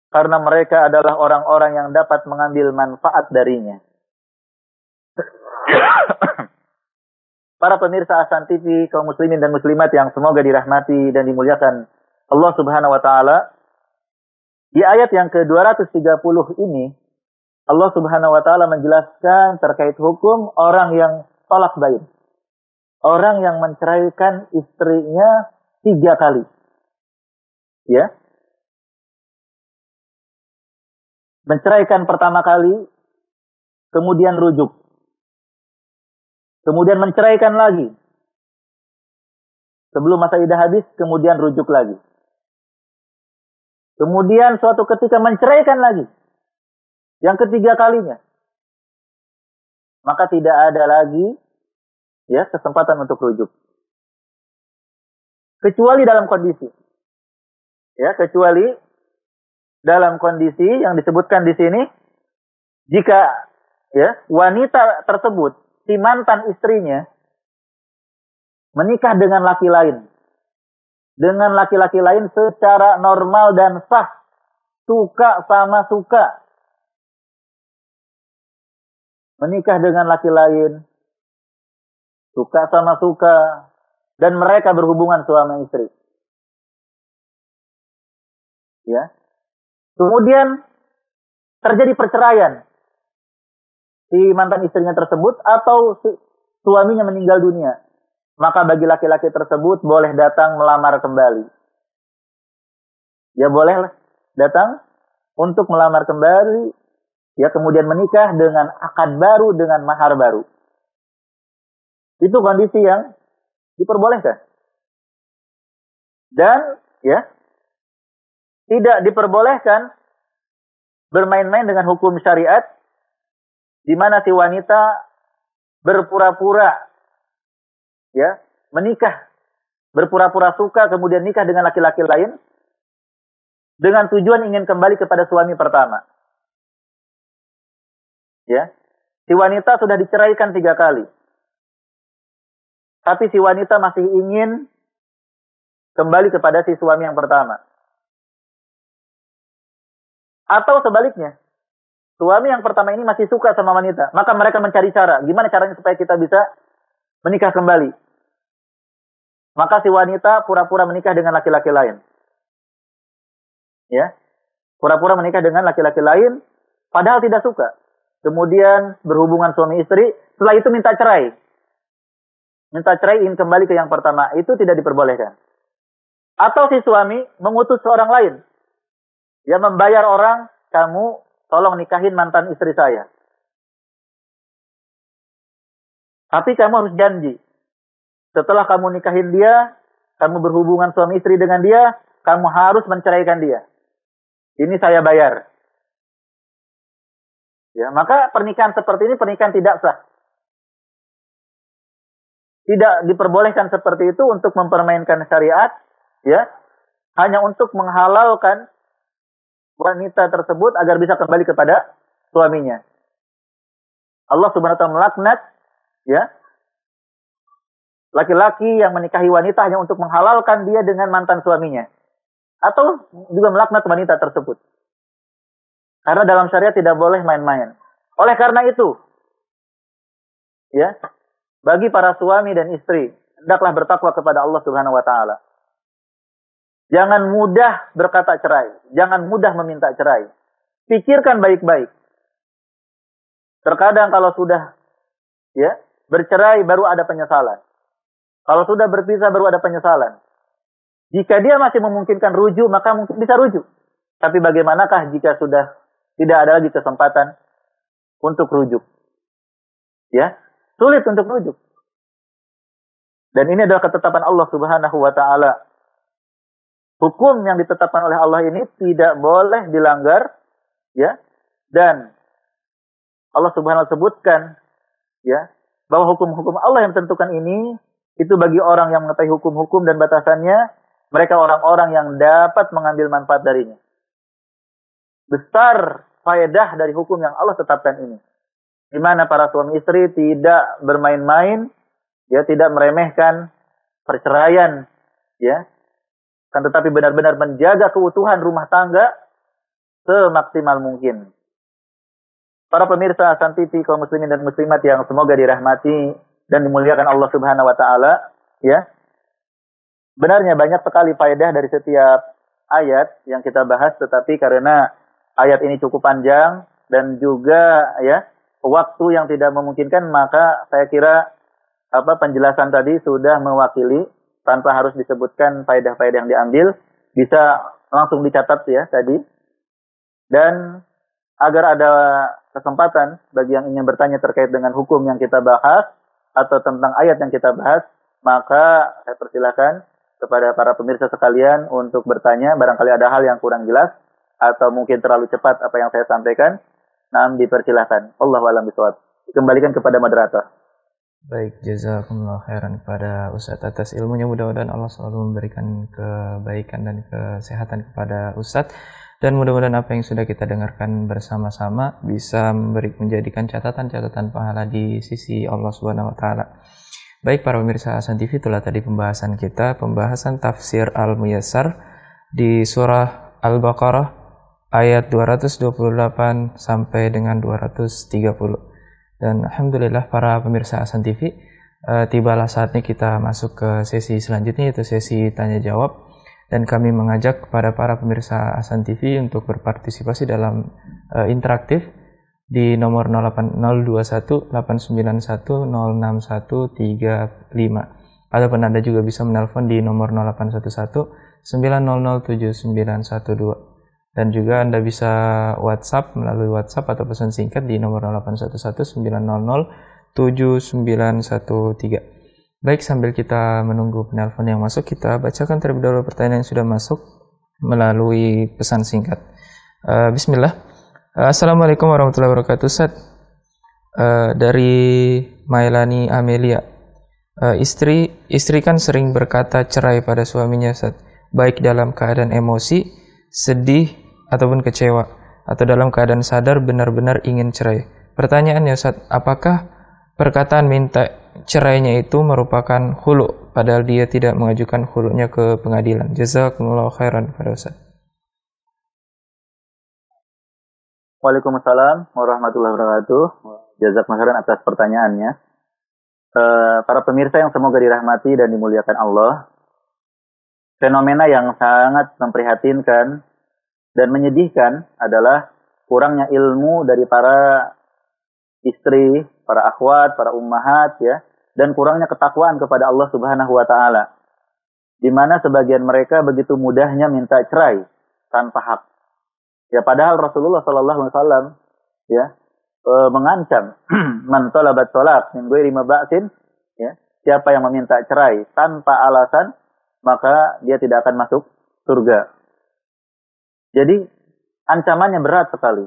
Karena mereka adalah orang-orang yang dapat mengambil manfaat darinya. Para pemirsa Ahsan TV, kaum muslimin dan muslimat yang semoga dirahmati dan dimuliakan Allah Subhanahu wa taala. Di ayat yang ke-230 ini, Allah Subhanahu wa taala menjelaskan terkait hukum orang yang talak bain. Orang yang menceraikan istrinya 3 kali. Ya. Menceraikan pertama kali, kemudian rujuk. Kemudian menceraikan lagi. Sebelum masa iddah habis, kemudian rujuk lagi. Kemudian suatu ketika menceraikan lagi. Yang ketiga kalinya. Maka tidak ada lagi ya kesempatan untuk rujuk. Kecuali dalam kondisi. Ya, kecuali dalam kondisi yang disebutkan di sini, jika ya wanita tersebut, si mantan istrinya, menikah dengan laki lain. Dengan laki-laki lain secara normal dan sah. Suka sama suka. Menikah dengan laki lain. Suka sama suka. Dan mereka berhubungan suami istri. Ya. Kemudian terjadi perceraian. Si mantan istrinya tersebut atau suaminya meninggal dunia. Maka bagi laki-laki tersebut boleh datang melamar kembali. Ya boleh datang untuk melamar kembali. Ya kemudian menikah dengan akad baru, dengan mahar baru. Itu kondisi yang diperbolehkan. Dan ya tidak diperbolehkan bermain-main dengan hukum syariat di mana si wanita berpura-pura ya, menikah, berpura-pura suka kemudian nikah dengan laki-laki lain dengan tujuan ingin kembali kepada suami pertama. Ya. Si wanita sudah diceraikan 3 kali. Tapi si wanita masih ingin kembali kepada si suami yang pertama. Atau sebaliknya, suami yang pertama ini masih suka sama wanita, maka mereka mencari cara, gimana caranya supaya kita bisa menikah kembali. Maka si wanita pura-pura menikah dengan laki-laki lain. Ya. Pura-pura menikah dengan laki-laki lain padahal tidak suka. Kemudian berhubungan suami istri, setelah itu minta cerai. Minta cerai ingin kembali ke yang pertama, itu tidak diperbolehkan. Atau si suami mengutus seorang lain. Dia membayar orang, kamu tolong nikahin mantan istri saya. Tapi kamu harus janji. Setelah kamu nikahin dia, kamu berhubungan suami istri dengan dia, kamu harus menceraikan dia. Ini saya bayar. Ya, maka pernikahan seperti ini pernikahan tidak sah. Tidak diperbolehkan seperti itu untuk mempermainkan syariat, ya, hanya untuk menghalalkan wanita tersebut agar bisa kembali kepada suaminya. Allah Subhanahu wa taala melaknat, ya, laki-laki yang menikahi wanita hanya untuk menghalalkan dia dengan mantan suaminya, atau juga melaknat wanita tersebut. Karena dalam syariat tidak boleh main-main. Oleh karena itu, ya, bagi para suami dan istri, hendaklah bertakwa kepada Allah Subhanahu wa taala. Jangan mudah berkata cerai, jangan mudah meminta cerai. Pikirkan baik-baik. Terkadang kalau sudah, ya, bercerai baru ada penyesalan. Kalau sudah berpisah baru ada penyesalan. Jika dia masih memungkinkan rujuk, maka mungkin bisa rujuk. Tapi bagaimanakah jika sudah tidak ada lagi kesempatan untuk rujuk? Ya, sulit untuk rujuk. Dan ini adalah ketetapan Allah Subhanahu wa taala. Hukum yang ditetapkan oleh Allah ini tidak boleh dilanggar, ya. Dan Allah Subhanahu wa taala sebutkan, ya, bahwa hukum-hukum Allah yang tentukan ini itu bagi orang yang mengetahui hukum-hukum dan batasannya, mereka orang-orang yang dapat mengambil manfaat darinya. Besar faedah dari hukum yang Allah tetapkan ini. Di mana para suami istri tidak bermain-main, ya, tidak meremehkan perceraian, ya, kan tetapi benar-benar menjaga keutuhan rumah tangga semaksimal mungkin. Para pemirsa Hasan TV, kaum muslimin dan muslimat yang semoga dirahmati dan dimuliakan Allah Subhanahu wa taala, ya. Benarnya banyak sekali faedah dari setiap ayat yang kita bahas, tetapi karena ayat ini cukup panjang dan juga, ya, waktu yang tidak memungkinkan, maka saya kira penjelasan tadi sudah mewakili tanpa harus disebutkan faedah-faedah yang diambil, bisa langsung dicatat, ya, tadi. Dan agar ada kesempatan bagi yang ingin bertanya terkait dengan hukum yang kita bahas atau tentang ayat yang kita bahas, maka saya persilakan kepada para pemirsa sekalian untuk bertanya. Barangkali ada hal yang kurang jelas atau mungkin terlalu cepat apa yang saya sampaikan, nah, dipersilahkan. Allahu a'lam bishawab. Dikembalikan kepada moderator. Baik, jazakumullah khairan kepada Ustadz atas ilmunya. Mudah-mudahan Allah selalu memberikan kebaikan dan kesehatan kepada Ustadz. Dan mudah-mudahan apa yang sudah kita dengarkan bersama-sama bisa menjadikan catatan-catatan pahala di sisi Allah Subhanahu wa taala. Baik para pemirsa Hasan TV, itulah tadi pembahasan kita, pembahasan tafsir Al-Muyassar di surah Al-Baqarah ayat 228 sampai dengan 230. Dan alhamdulillah para pemirsa Hasan TV, tibalah saatnya kita masuk ke sesi selanjutnya, yaitu sesi tanya jawab. Dan kami mengajak kepada para pemirsa Hasan TV untuk berpartisipasi dalam interaktif di nomor 082189106135. Ataupun Anda juga bisa menelpon di nomor 081190079112. Dan juga Anda bisa WhatsApp melalui WhatsApp atau pesan singkat di nomor 0811900913. Baik, sambil kita menunggu penelpon yang masuk, kita bacakan terlebih dahulu pertanyaan yang sudah masuk melalui pesan singkat. Bismillah. Assalamualaikum warahmatullahi wabarakatuh. Ustaz, dari Mailani Amelia. Istri kan sering berkata cerai pada suaminya, Ustaz, baik dalam keadaan emosi, sedih, ataupun kecewa, atau dalam keadaan sadar benar-benar ingin cerai. Pertanyaannya, Ustaz, apakah perkataan minta cerainya itu merupakan khulu, padahal dia tidak mengajukan khulunya ke pengadilan? Jazakumullah khairan pada Ustaz. Waalaikumsalam warahmatullahi wabarakatuh. Jazakumullah khairan atas pertanyaannya. Para pemirsa yang semoga dirahmati dan dimuliakan Allah, fenomena yang sangat memprihatinkan dan menyedihkan adalah kurangnya ilmu dari para istri, para akhwat, para ummahat, ya, dan kurangnya ketakwaan kepada Allah Subhanahu wa taala. Di mana sebagian mereka begitu mudahnya minta cerai tanpa hak. Ya, padahal Rasulullah sallallahu alaihi wasallam, ya, mengancam man talabat talaq min ghairi maba'sin, ya, siapa yang meminta cerai tanpa alasan, maka dia tidak akan masuk surga. Jadi ancamannya berat sekali.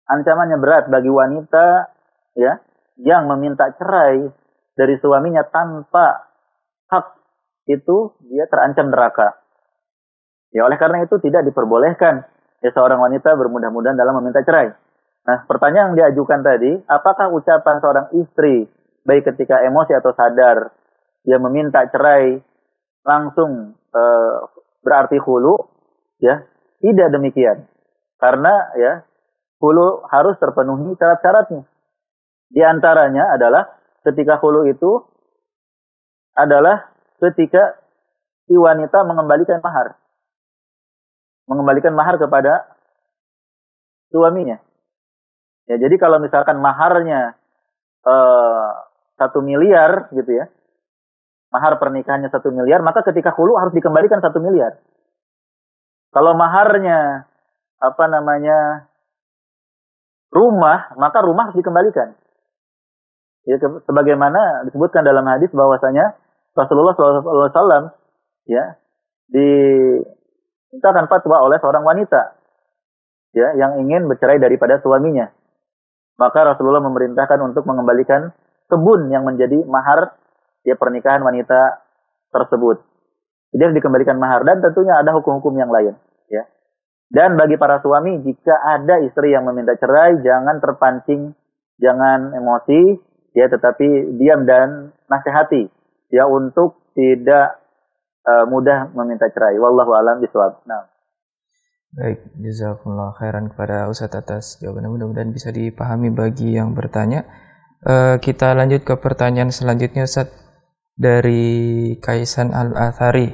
Ancamannya berat bagi wanita, ya, yang meminta cerai dari suaminya tanpa hak, itu dia terancam neraka. Ya, oleh karena itu tidak diperbolehkan ya seorang wanita bermudah-mudahan dalam meminta cerai. Nah, pertanyaan yang diajukan tadi, apakah ucapan seorang istri baik ketika emosi atau sadar dia meminta cerai langsung berarti khulu? Ya, tidak demikian. Karena ya khulu harus terpenuhi syarat-syaratnya. Di antaranya adalah ketika khulu itu adalah ketika si wanita mengembalikan mahar. Mengembalikan mahar kepada suaminya. Ya, jadi kalau misalkan maharnya 1 miliar gitu ya, mahar pernikahannya 1 miliar, maka ketika khulu harus dikembalikan 1 miliar. Kalau maharnya rumah, maka rumah harus dikembalikan. Ya, sebagaimana disebutkan dalam hadis bahwasanya Rasulullah SAW ya dimintakan fatwa oleh seorang wanita ya yang ingin bercerai daripada suaminya. Maka Rasulullah memerintahkan untuk mengembalikan kebun yang menjadi mahar ya pernikahan wanita tersebut. Jadi harus dikembalikan mahar, dan tentunya ada hukum-hukum yang lain ya. Dan bagi para suami, jika ada istri yang meminta cerai, jangan terpancing, jangan emosi ya, tetapi diam dan nasihati ya untuk tidak mudah meminta cerai. Wallahu a'lam bishawab. Nah. Baik, jazakumullah khairan kepada Ustadz atas jawabannya, mudah-mudahan bisa dipahami bagi yang bertanya. Kita lanjut ke pertanyaan selanjutnya, Ustadz, dari Kaisan Al-Athari.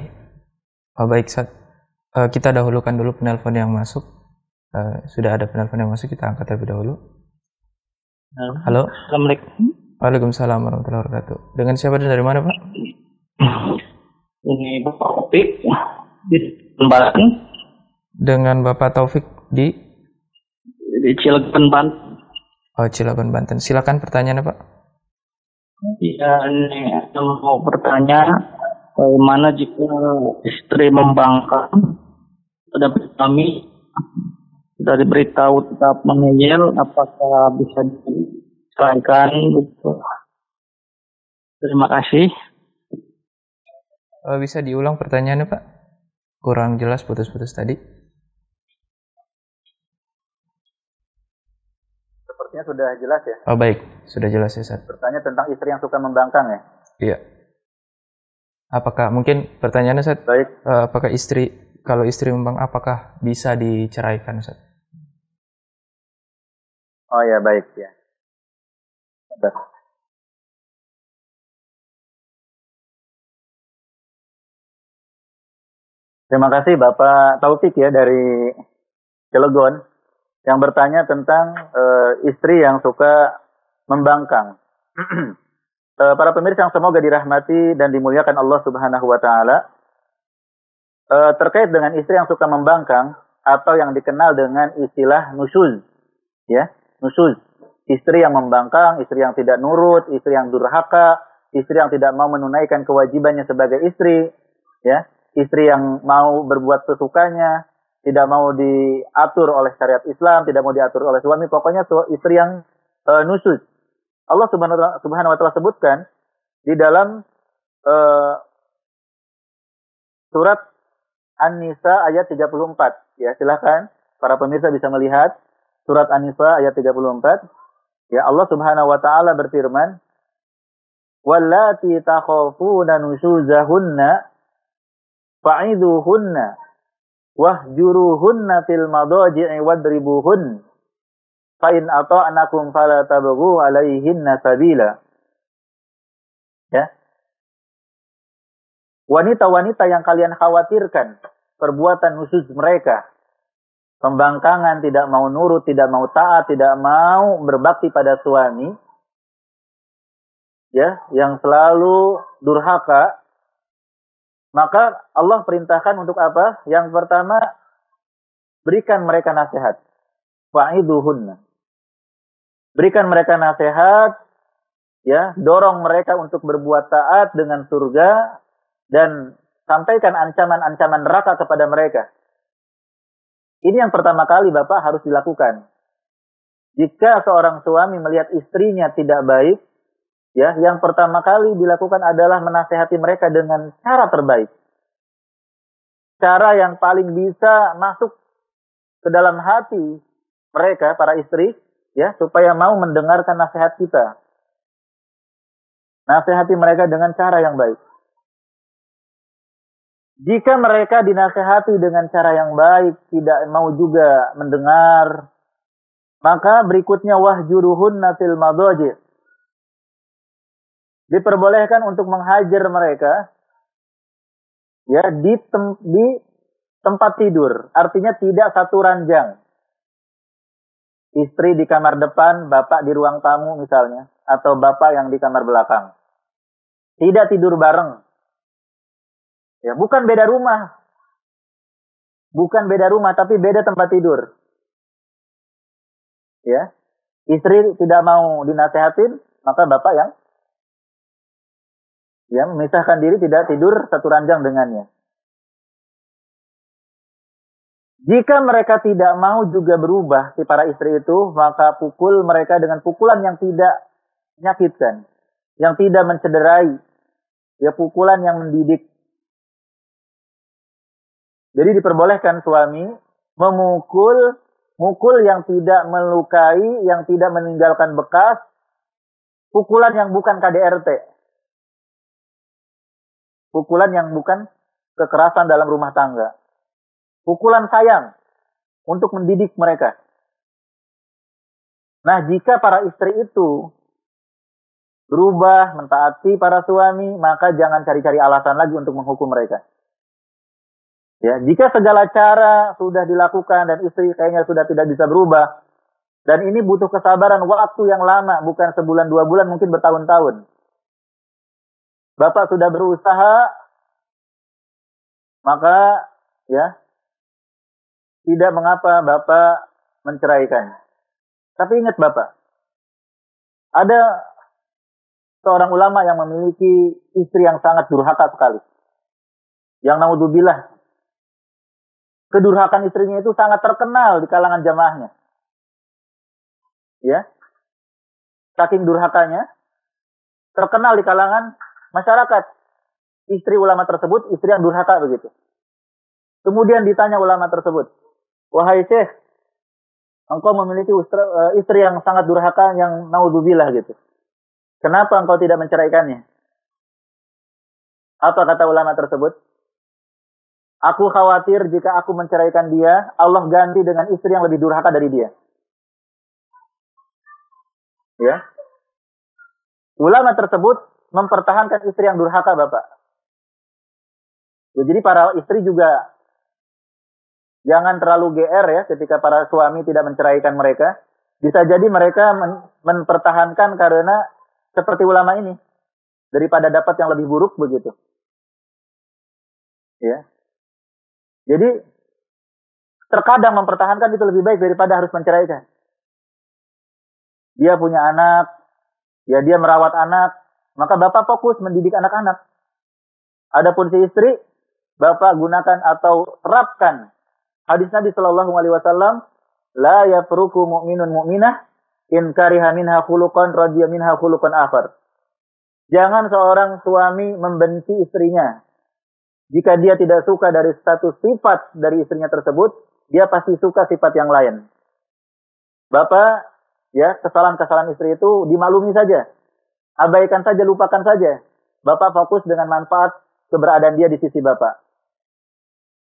Baik, Ustadz, kita dahulukan dulu penelpon yang masuk. Sudah ada penelpon yang masuk, kita angkat terlebih dahulu. Halo. Assalamualaikum. Waalaikumsalam warahmatullahi wabarakatuh. Dengan siapa dan dari mana, Pak? Ini Bapak Taufik di Banten. Dengan Bapak Taufik di Cilegon, Banten. Oh, Cilegon, Banten. Silakan pertanyaannya, Pak. Ya, ini mau bertanya, bagaimana jika istri membangkang pada suami, sudah diberitahu tetap mengeyel, apakah bisa diceraikan? Gitu. Terima kasih. Bisa diulang pertanyaannya, Pak? Kurang jelas, putus-putus tadi. Sepertinya sudah jelas ya. Oh, baik, sudah jelas ya, Ustaz. Bertanya tentang istri yang suka membangkang ya. Iya. Apakah mungkin pertanyaannya, Ustaz? Baik. Apakah kalau istri membangkang, apakah bisa diceraikan, Ustaz? Oh ya, baik ya. Terima kasih Bapak Taufik ya dari Cilegon yang bertanya tentang istri yang suka membangkang. Para pemirsa yang semoga dirahmati dan dimuliakan Allah Subhanahu wa taala, terkait dengan istri yang suka membangkang atau yang dikenal dengan istilah nusyuz, ya, nusyuz. Istri yang membangkang, istri yang tidak nurut, istri yang durhaka, istri yang tidak mau menunaikan kewajibannya sebagai istri, ya, istri yang mau berbuat sesukanya, tidak mau diatur oleh syariat Islam, tidak mau diatur oleh suami, pokoknya istri yang nusyuz. Allah Subhanahu wa taala sebutkan di dalam surat An-Nisa ayat 34. Ya, silakan para pemirsa bisa melihat surat An-Nisa ayat 34. Ya, Allah Subhanahu wa taala berfirman, "Wallati takhafuna nusyuzahunna fa'idhuhunna wahjuruhunna fil madaji'i wadribuhun fa in ata'nakum fala tabghu 'alaihinna sabila." Ya. Wanita-wanita yang kalian khawatirkan perbuatan nusyuz mereka, pembangkangan, tidak mau nurut, tidak mau taat, tidak mau berbakti pada suami, ya, yang selalu durhaka, maka Allah perintahkan untuk apa? Yang pertama, berikan mereka nasihat. Fa'iduhunna. Berikan mereka nasihat, ya, dorong mereka untuk berbuat taat dengan surga, dan sampaikan ancaman-ancaman neraka kepada mereka. Ini yang pertama kali Bapak harus dilakukan. Jika seorang suami melihat istrinya tidak baik, ya, yang pertama kali dilakukan adalah menasehati mereka dengan cara terbaik. Cara yang paling bisa masuk ke dalam hati mereka, para istri, ya, supaya mau mendengarkan nasihat kita. Nasihati mereka dengan cara yang baik. Jika mereka dinasihati dengan cara yang baik, tidak mau juga mendengar, maka berikutnya wahjuruhunna fil madaji'. Diperbolehkan untuk menghajar mereka, ya, di tempat tidur. Artinya tidak satu ranjang. Istri di kamar depan, bapak di ruang tamu misalnya, atau bapak yang di kamar belakang. Tidak tidur bareng. Ya, bukan beda rumah. Bukan beda rumah, tapi beda tempat tidur. Ya. Istri tidak mau dinasehatin, maka bapak yang memisahkan diri, tidak tidur satu ranjang dengannya. Jika mereka tidak mau juga berubah, si para istri itu, maka pukul mereka dengan pukulan yang tidak menyakitkan, yang tidak mencederai, ya, pukulan yang mendidik. Jadi diperbolehkan suami mukul yang tidak melukai, yang tidak meninggalkan bekas, pukulan yang bukan KDRT. Pukulan yang bukan kekerasan dalam rumah tangga. Pukulan sayang untuk mendidik mereka. Nah, jika para istri itu berubah, mentaati para suami, maka jangan cari-cari alasan lagi untuk menghukum mereka. Ya, jika segala cara sudah dilakukan dan istri kayaknya sudah tidak bisa berubah, dan ini butuh kesabaran waktu yang lama, bukan sebulan, 2 bulan, mungkin bertahun-tahun. Bapak sudah berusaha, maka, ya, tidak mengapa Bapak menceraikan. Tapi ingat Bapak, ada seorang ulama yang memiliki istri yang sangat durhaka sekali. Yang naudzubillah, kedurhakaan istrinya itu sangat terkenal di kalangan jamaahnya. Ya. Saking durhakanya, terkenal di kalangan masyarakat. Istri ulama tersebut, istri yang durhaka begitu. Kemudian ditanya ulama tersebut, "Wahai Syekh, engkau memiliki istri yang sangat durhaka, yang naudzubillah gitu. Kenapa engkau tidak menceraikannya?" Apa kata ulama tersebut? "Aku khawatir jika aku menceraikan dia, Allah ganti dengan istri yang lebih durhaka dari dia." Ya. Ulama tersebut mempertahankan istri yang durhaka, Bapak. Ya, jadi para istri juga jangan terlalu GR ya ketika para suami tidak menceraikan mereka. Bisa jadi mereka mempertahankan karena seperti ulama ini, daripada dapat yang lebih buruk begitu. Ya. Jadi terkadang mempertahankan itu lebih baik daripada harus menceraikan. Dia punya anak, ya, dia merawat anak, maka Bapak fokus mendidik anak-anak. Adapun si istri, Bapak gunakan atau terapkan hadis Nabi Shallallahu Alaihi Wasallam, la yafruku mu'minun mu'minah in kariha minha khuluqan radiya minha khuluqan akhar. Jangan seorang suami membenci istrinya. Jika dia tidak suka dari status sifat dari istrinya tersebut, dia pasti suka sifat yang lain. Bapak, ya, kesalahan-kesalahan istri itu dimaklumi saja. Abaikan saja, lupakan saja. Bapak fokus dengan manfaat keberadaan dia di sisi Bapak.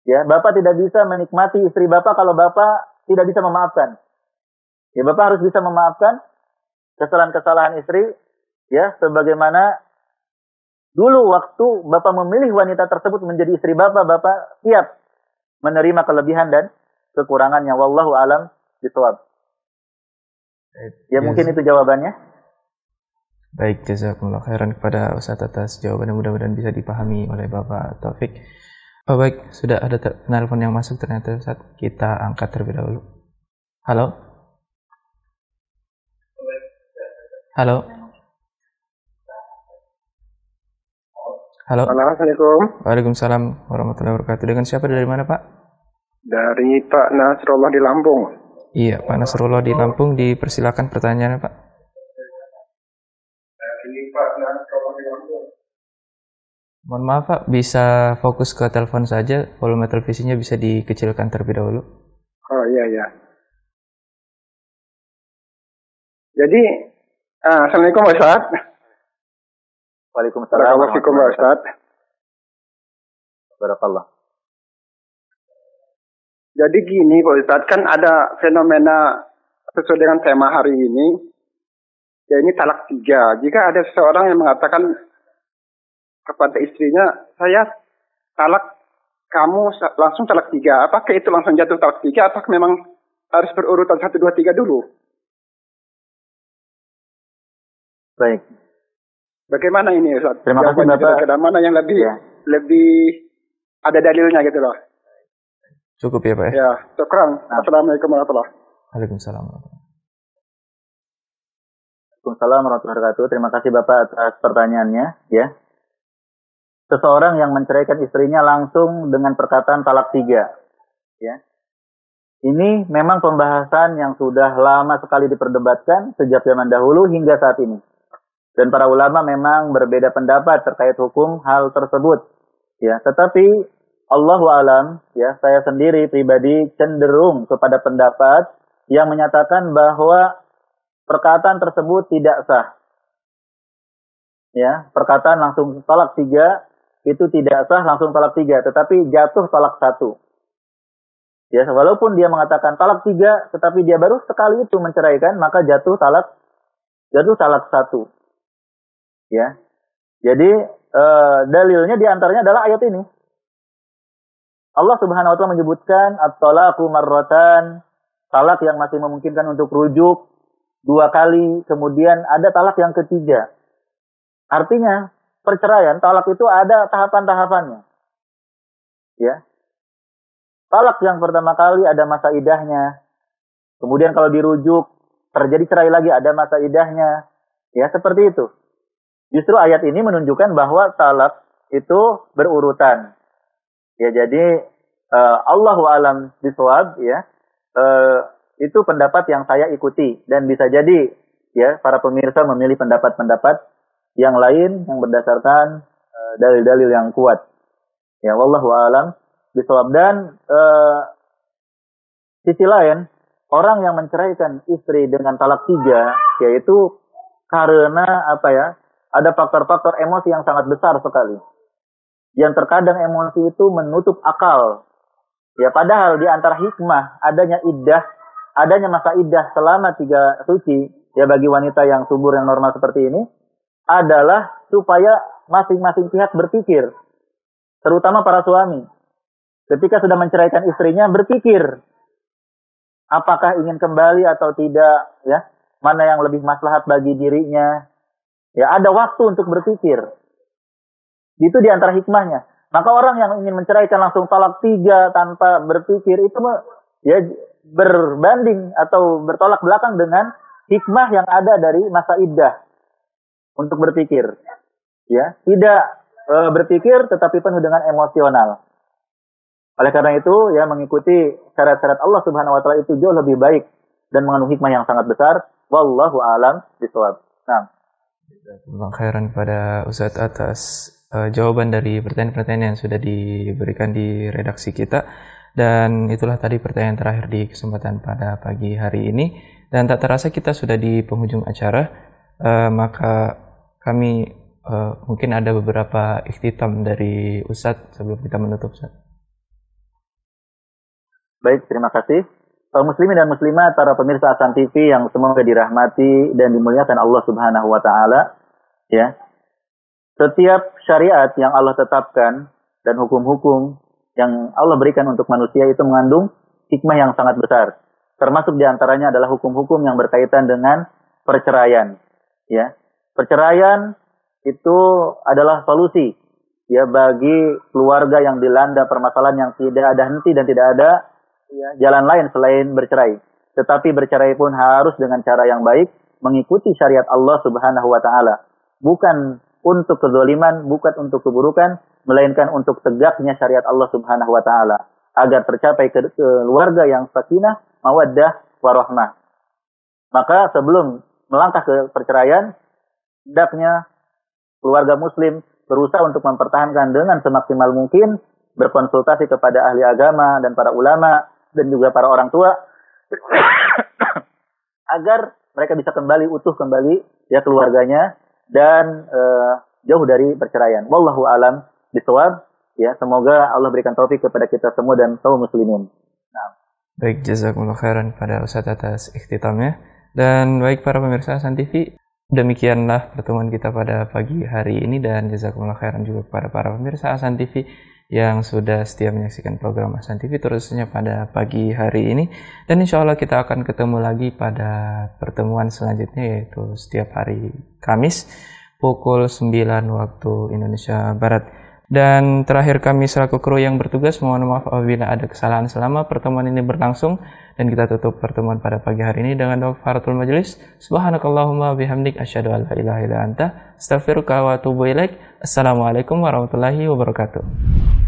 Ya, Bapak tidak bisa menikmati istri Bapak kalau Bapak tidak bisa memaafkan. Ya, Bapak harus bisa memaafkan kesalahan-kesalahan istri, ya, sebagaimana dulu waktu Bapak memilih wanita tersebut menjadi istri Bapak, Bapak siap menerima kelebihan dan kekurangannya. Wallahu alam bishawab. Ya, mungkin itu jawabannya. Baik, jazakumullah khairan kepada Ustaz atas jawabannya, mudah-mudahan bisa dipahami oleh Bapak Taufik. Oh, baik, sudah ada telepon yang masuk ternyata, Ustaz. Kita angkat terlebih dahulu. Halo? Halo. Halo. Assalamualaikum. Waalaikumsalam warahmatullahi wabarakatuh. Dengan siapa, dari mana, Pak? Dari Pak Nasrullah di Lampung. Iya, Pak Nasrullah di Lampung, dipersilakan pertanyaannya, Pak. Dari Pak Nasrullah di Lampung. Mohon maaf, Pak, bisa fokus ke telepon saja, volume televisinya bisa dikecilkan terlebih dahulu. Oh iya. Jadi, Assalamualaikum Pak Ustaz. Waalaikumsalam. Assalamualaikum Pak Ustaz. Barakallah. Jadi gini Pak Ustaz, kan ada fenomena sesuai dengan tema hari ini, ya ini talak 3. Jika ada seseorang yang mengatakan kepada istrinya, saya talak kamu langsung talak 3. Apakah itu langsung jatuh talak 3? Apakah memang harus berurutan 1, 2, 3 dulu? Baik. Bagaimana ini Ustaz? Terima kasih Bapak. Kira-kira mana yang lebih Ya. lebih ada dalilnya gitu loh. Cukup ya, Pak? Ya, syukran. Assalamualaikum warahmatullahi wabarakatuh. Waalaikumsalam. Waalaikumsalam warahmatullahi wabarakatuh. Terima kasih Bapak atas pertanyaannya. Ya. Seseorang yang menceraikan istrinya langsung dengan perkataan talak 3. Ya. Ini memang pembahasan yang sudah lama sekali diperdebatkan sejak zaman dahulu hingga saat ini. Dan para ulama memang berbeda pendapat terkait hukum hal tersebut. Ya, tetapi Allahu alam, ya, saya sendiri pribadi cenderung kepada pendapat yang menyatakan bahwa perkataan tersebut tidak sah. Ya, perkataan langsung talak 3 itu tidak sah langsung talak 3, tetapi jatuh talak 1. Ya, walaupun dia mengatakan talak 3, tetapi dia baru sekali itu menceraikan, maka jatuh talak 1. Ya, jadi dalilnya diantaranya adalah ayat ini. Allah Subhanahu Wa Taala menyebutkan at-talaqu marratan, talak yang masih memungkinkan untuk rujuk 2 kali, kemudian ada talak yang ketiga. Artinya perceraian, talak itu ada tahapan-tahapannya. Ya, talak yang pertama kali ada masa idahnya, kemudian kalau dirujuk terjadi cerai lagi ada masa idahnya. Ya, seperti itu. Justru ayat ini menunjukkan bahwa talak itu berurutan. Ya, jadi Allahu alam bisawab, ya. Itu pendapat yang saya ikuti dan bisa jadi ya para pemirsa memilih pendapat-pendapat yang lain yang berdasarkan dalil-dalil yang kuat. Ya, wallahu alam bisawab. Dan sisi lain, orang yang menceraikan istri dengan talak 3 yaitu karena apa ya? Ada faktor-faktor emosi yang sangat besar sekali. Yang terkadang emosi itu menutup akal. Ya, padahal di antara hikmah adanya masa iddah selama 3 suci, ya bagi wanita yang subur yang normal seperti ini, adalah supaya masing-masing pihak berpikir. Terutama para suami. Ketika sudah menceraikan istrinya, berpikir. Apakah ingin kembali atau tidak, ya. Mana yang lebih maslahat bagi dirinya. Ya, ada waktu untuk berpikir. Itu di antara hikmahnya. Maka orang yang ingin menceraikan langsung talak 3 tanpa berpikir itu ya berbanding atau bertolak belakang dengan hikmah yang ada dari masa iddah untuk berpikir. Ya, tidak berpikir tetapi penuh dengan emosional. Oleh karena itu, ya mengikuti syarat-syarat Allah Subhanahu Wa Taala itu jauh lebih baik dan mengandung hikmah yang sangat besar. Wallahu a'lam bishawab. Nah. Terima khairan kepada Ustadz atas jawaban dari pertanyaan-pertanyaan yang sudah diberikan di redaksi kita. Dan itulah tadi pertanyaan terakhir di kesempatan pada pagi hari ini. Dan tak terasa kita sudah di penghujung acara. Maka kami mungkin ada beberapa ikhtitam dari Ustadz sebelum kita menutup, Ustadz. Baik, terima kasih. Kaum muslimin dan muslimat, para pemirsa Ahsan TV yang semoga dirahmati dan dimuliakan Allah Subhanahu Wa Taala, ya. Setiap syariat yang Allah tetapkan dan hukum-hukum yang Allah berikan untuk manusia itu mengandung hikmah yang sangat besar. Termasuk diantaranya adalah hukum-hukum yang berkaitan dengan perceraian. Ya, perceraian itu adalah solusi ya bagi keluarga yang dilanda permasalahan yang tidak ada henti dan tidak ada ya, jalan lain selain bercerai. Tetapi bercerai pun harus dengan cara yang baik mengikuti syariat Allah Subhanahu wa taala. Bukan untuk kezaliman, bukan untuk keburukan, melainkan untuk tegaknya syariat Allah Subhanahu wa taala agar tercapai keluarga yang sakinah, mawaddah, warahmah. Maka sebelum melangkah ke perceraian, hendaknya keluarga muslim berusaha untuk mempertahankan dengan semaksimal mungkin, berkonsultasi kepada ahli agama dan para ulama dan juga para orang tua agar mereka bisa kembali utuh kembali ya keluarganya dan jauh dari perceraian. Wallahu alam bishawab. Ya, semoga Allah berikan taufik kepada kita semua dan kaum muslimin. Nah. Baik, jazakumullah khairan pada Ustaz atas ikhtitamnya. Dan baik para pemirsa Hasan TV, demikianlah pertemuan kita pada pagi hari ini, dan jazakumullah khairan juga kepada para pemirsa Hasan TV yang sudah setia menyaksikan program Hasan TV terusnya pada pagi hari ini. Dan insya Allah kita akan ketemu lagi pada pertemuan selanjutnya, yaitu setiap hari Kamis pukul 9 waktu Indonesia Barat. Dan terakhir kami selaku kru yang bertugas mohon maaf apabila ada kesalahan selama pertemuan ini berlangsung, dan kita tutup pertemuan pada pagi hari ini dengan doa kafaratul majelis. Subhanakallahumma bihamdik asyhadu an la ilaha illa anta astaghfiruka wa atubu ilaik. Assalamualaikum warahmatullahi wabarakatuh.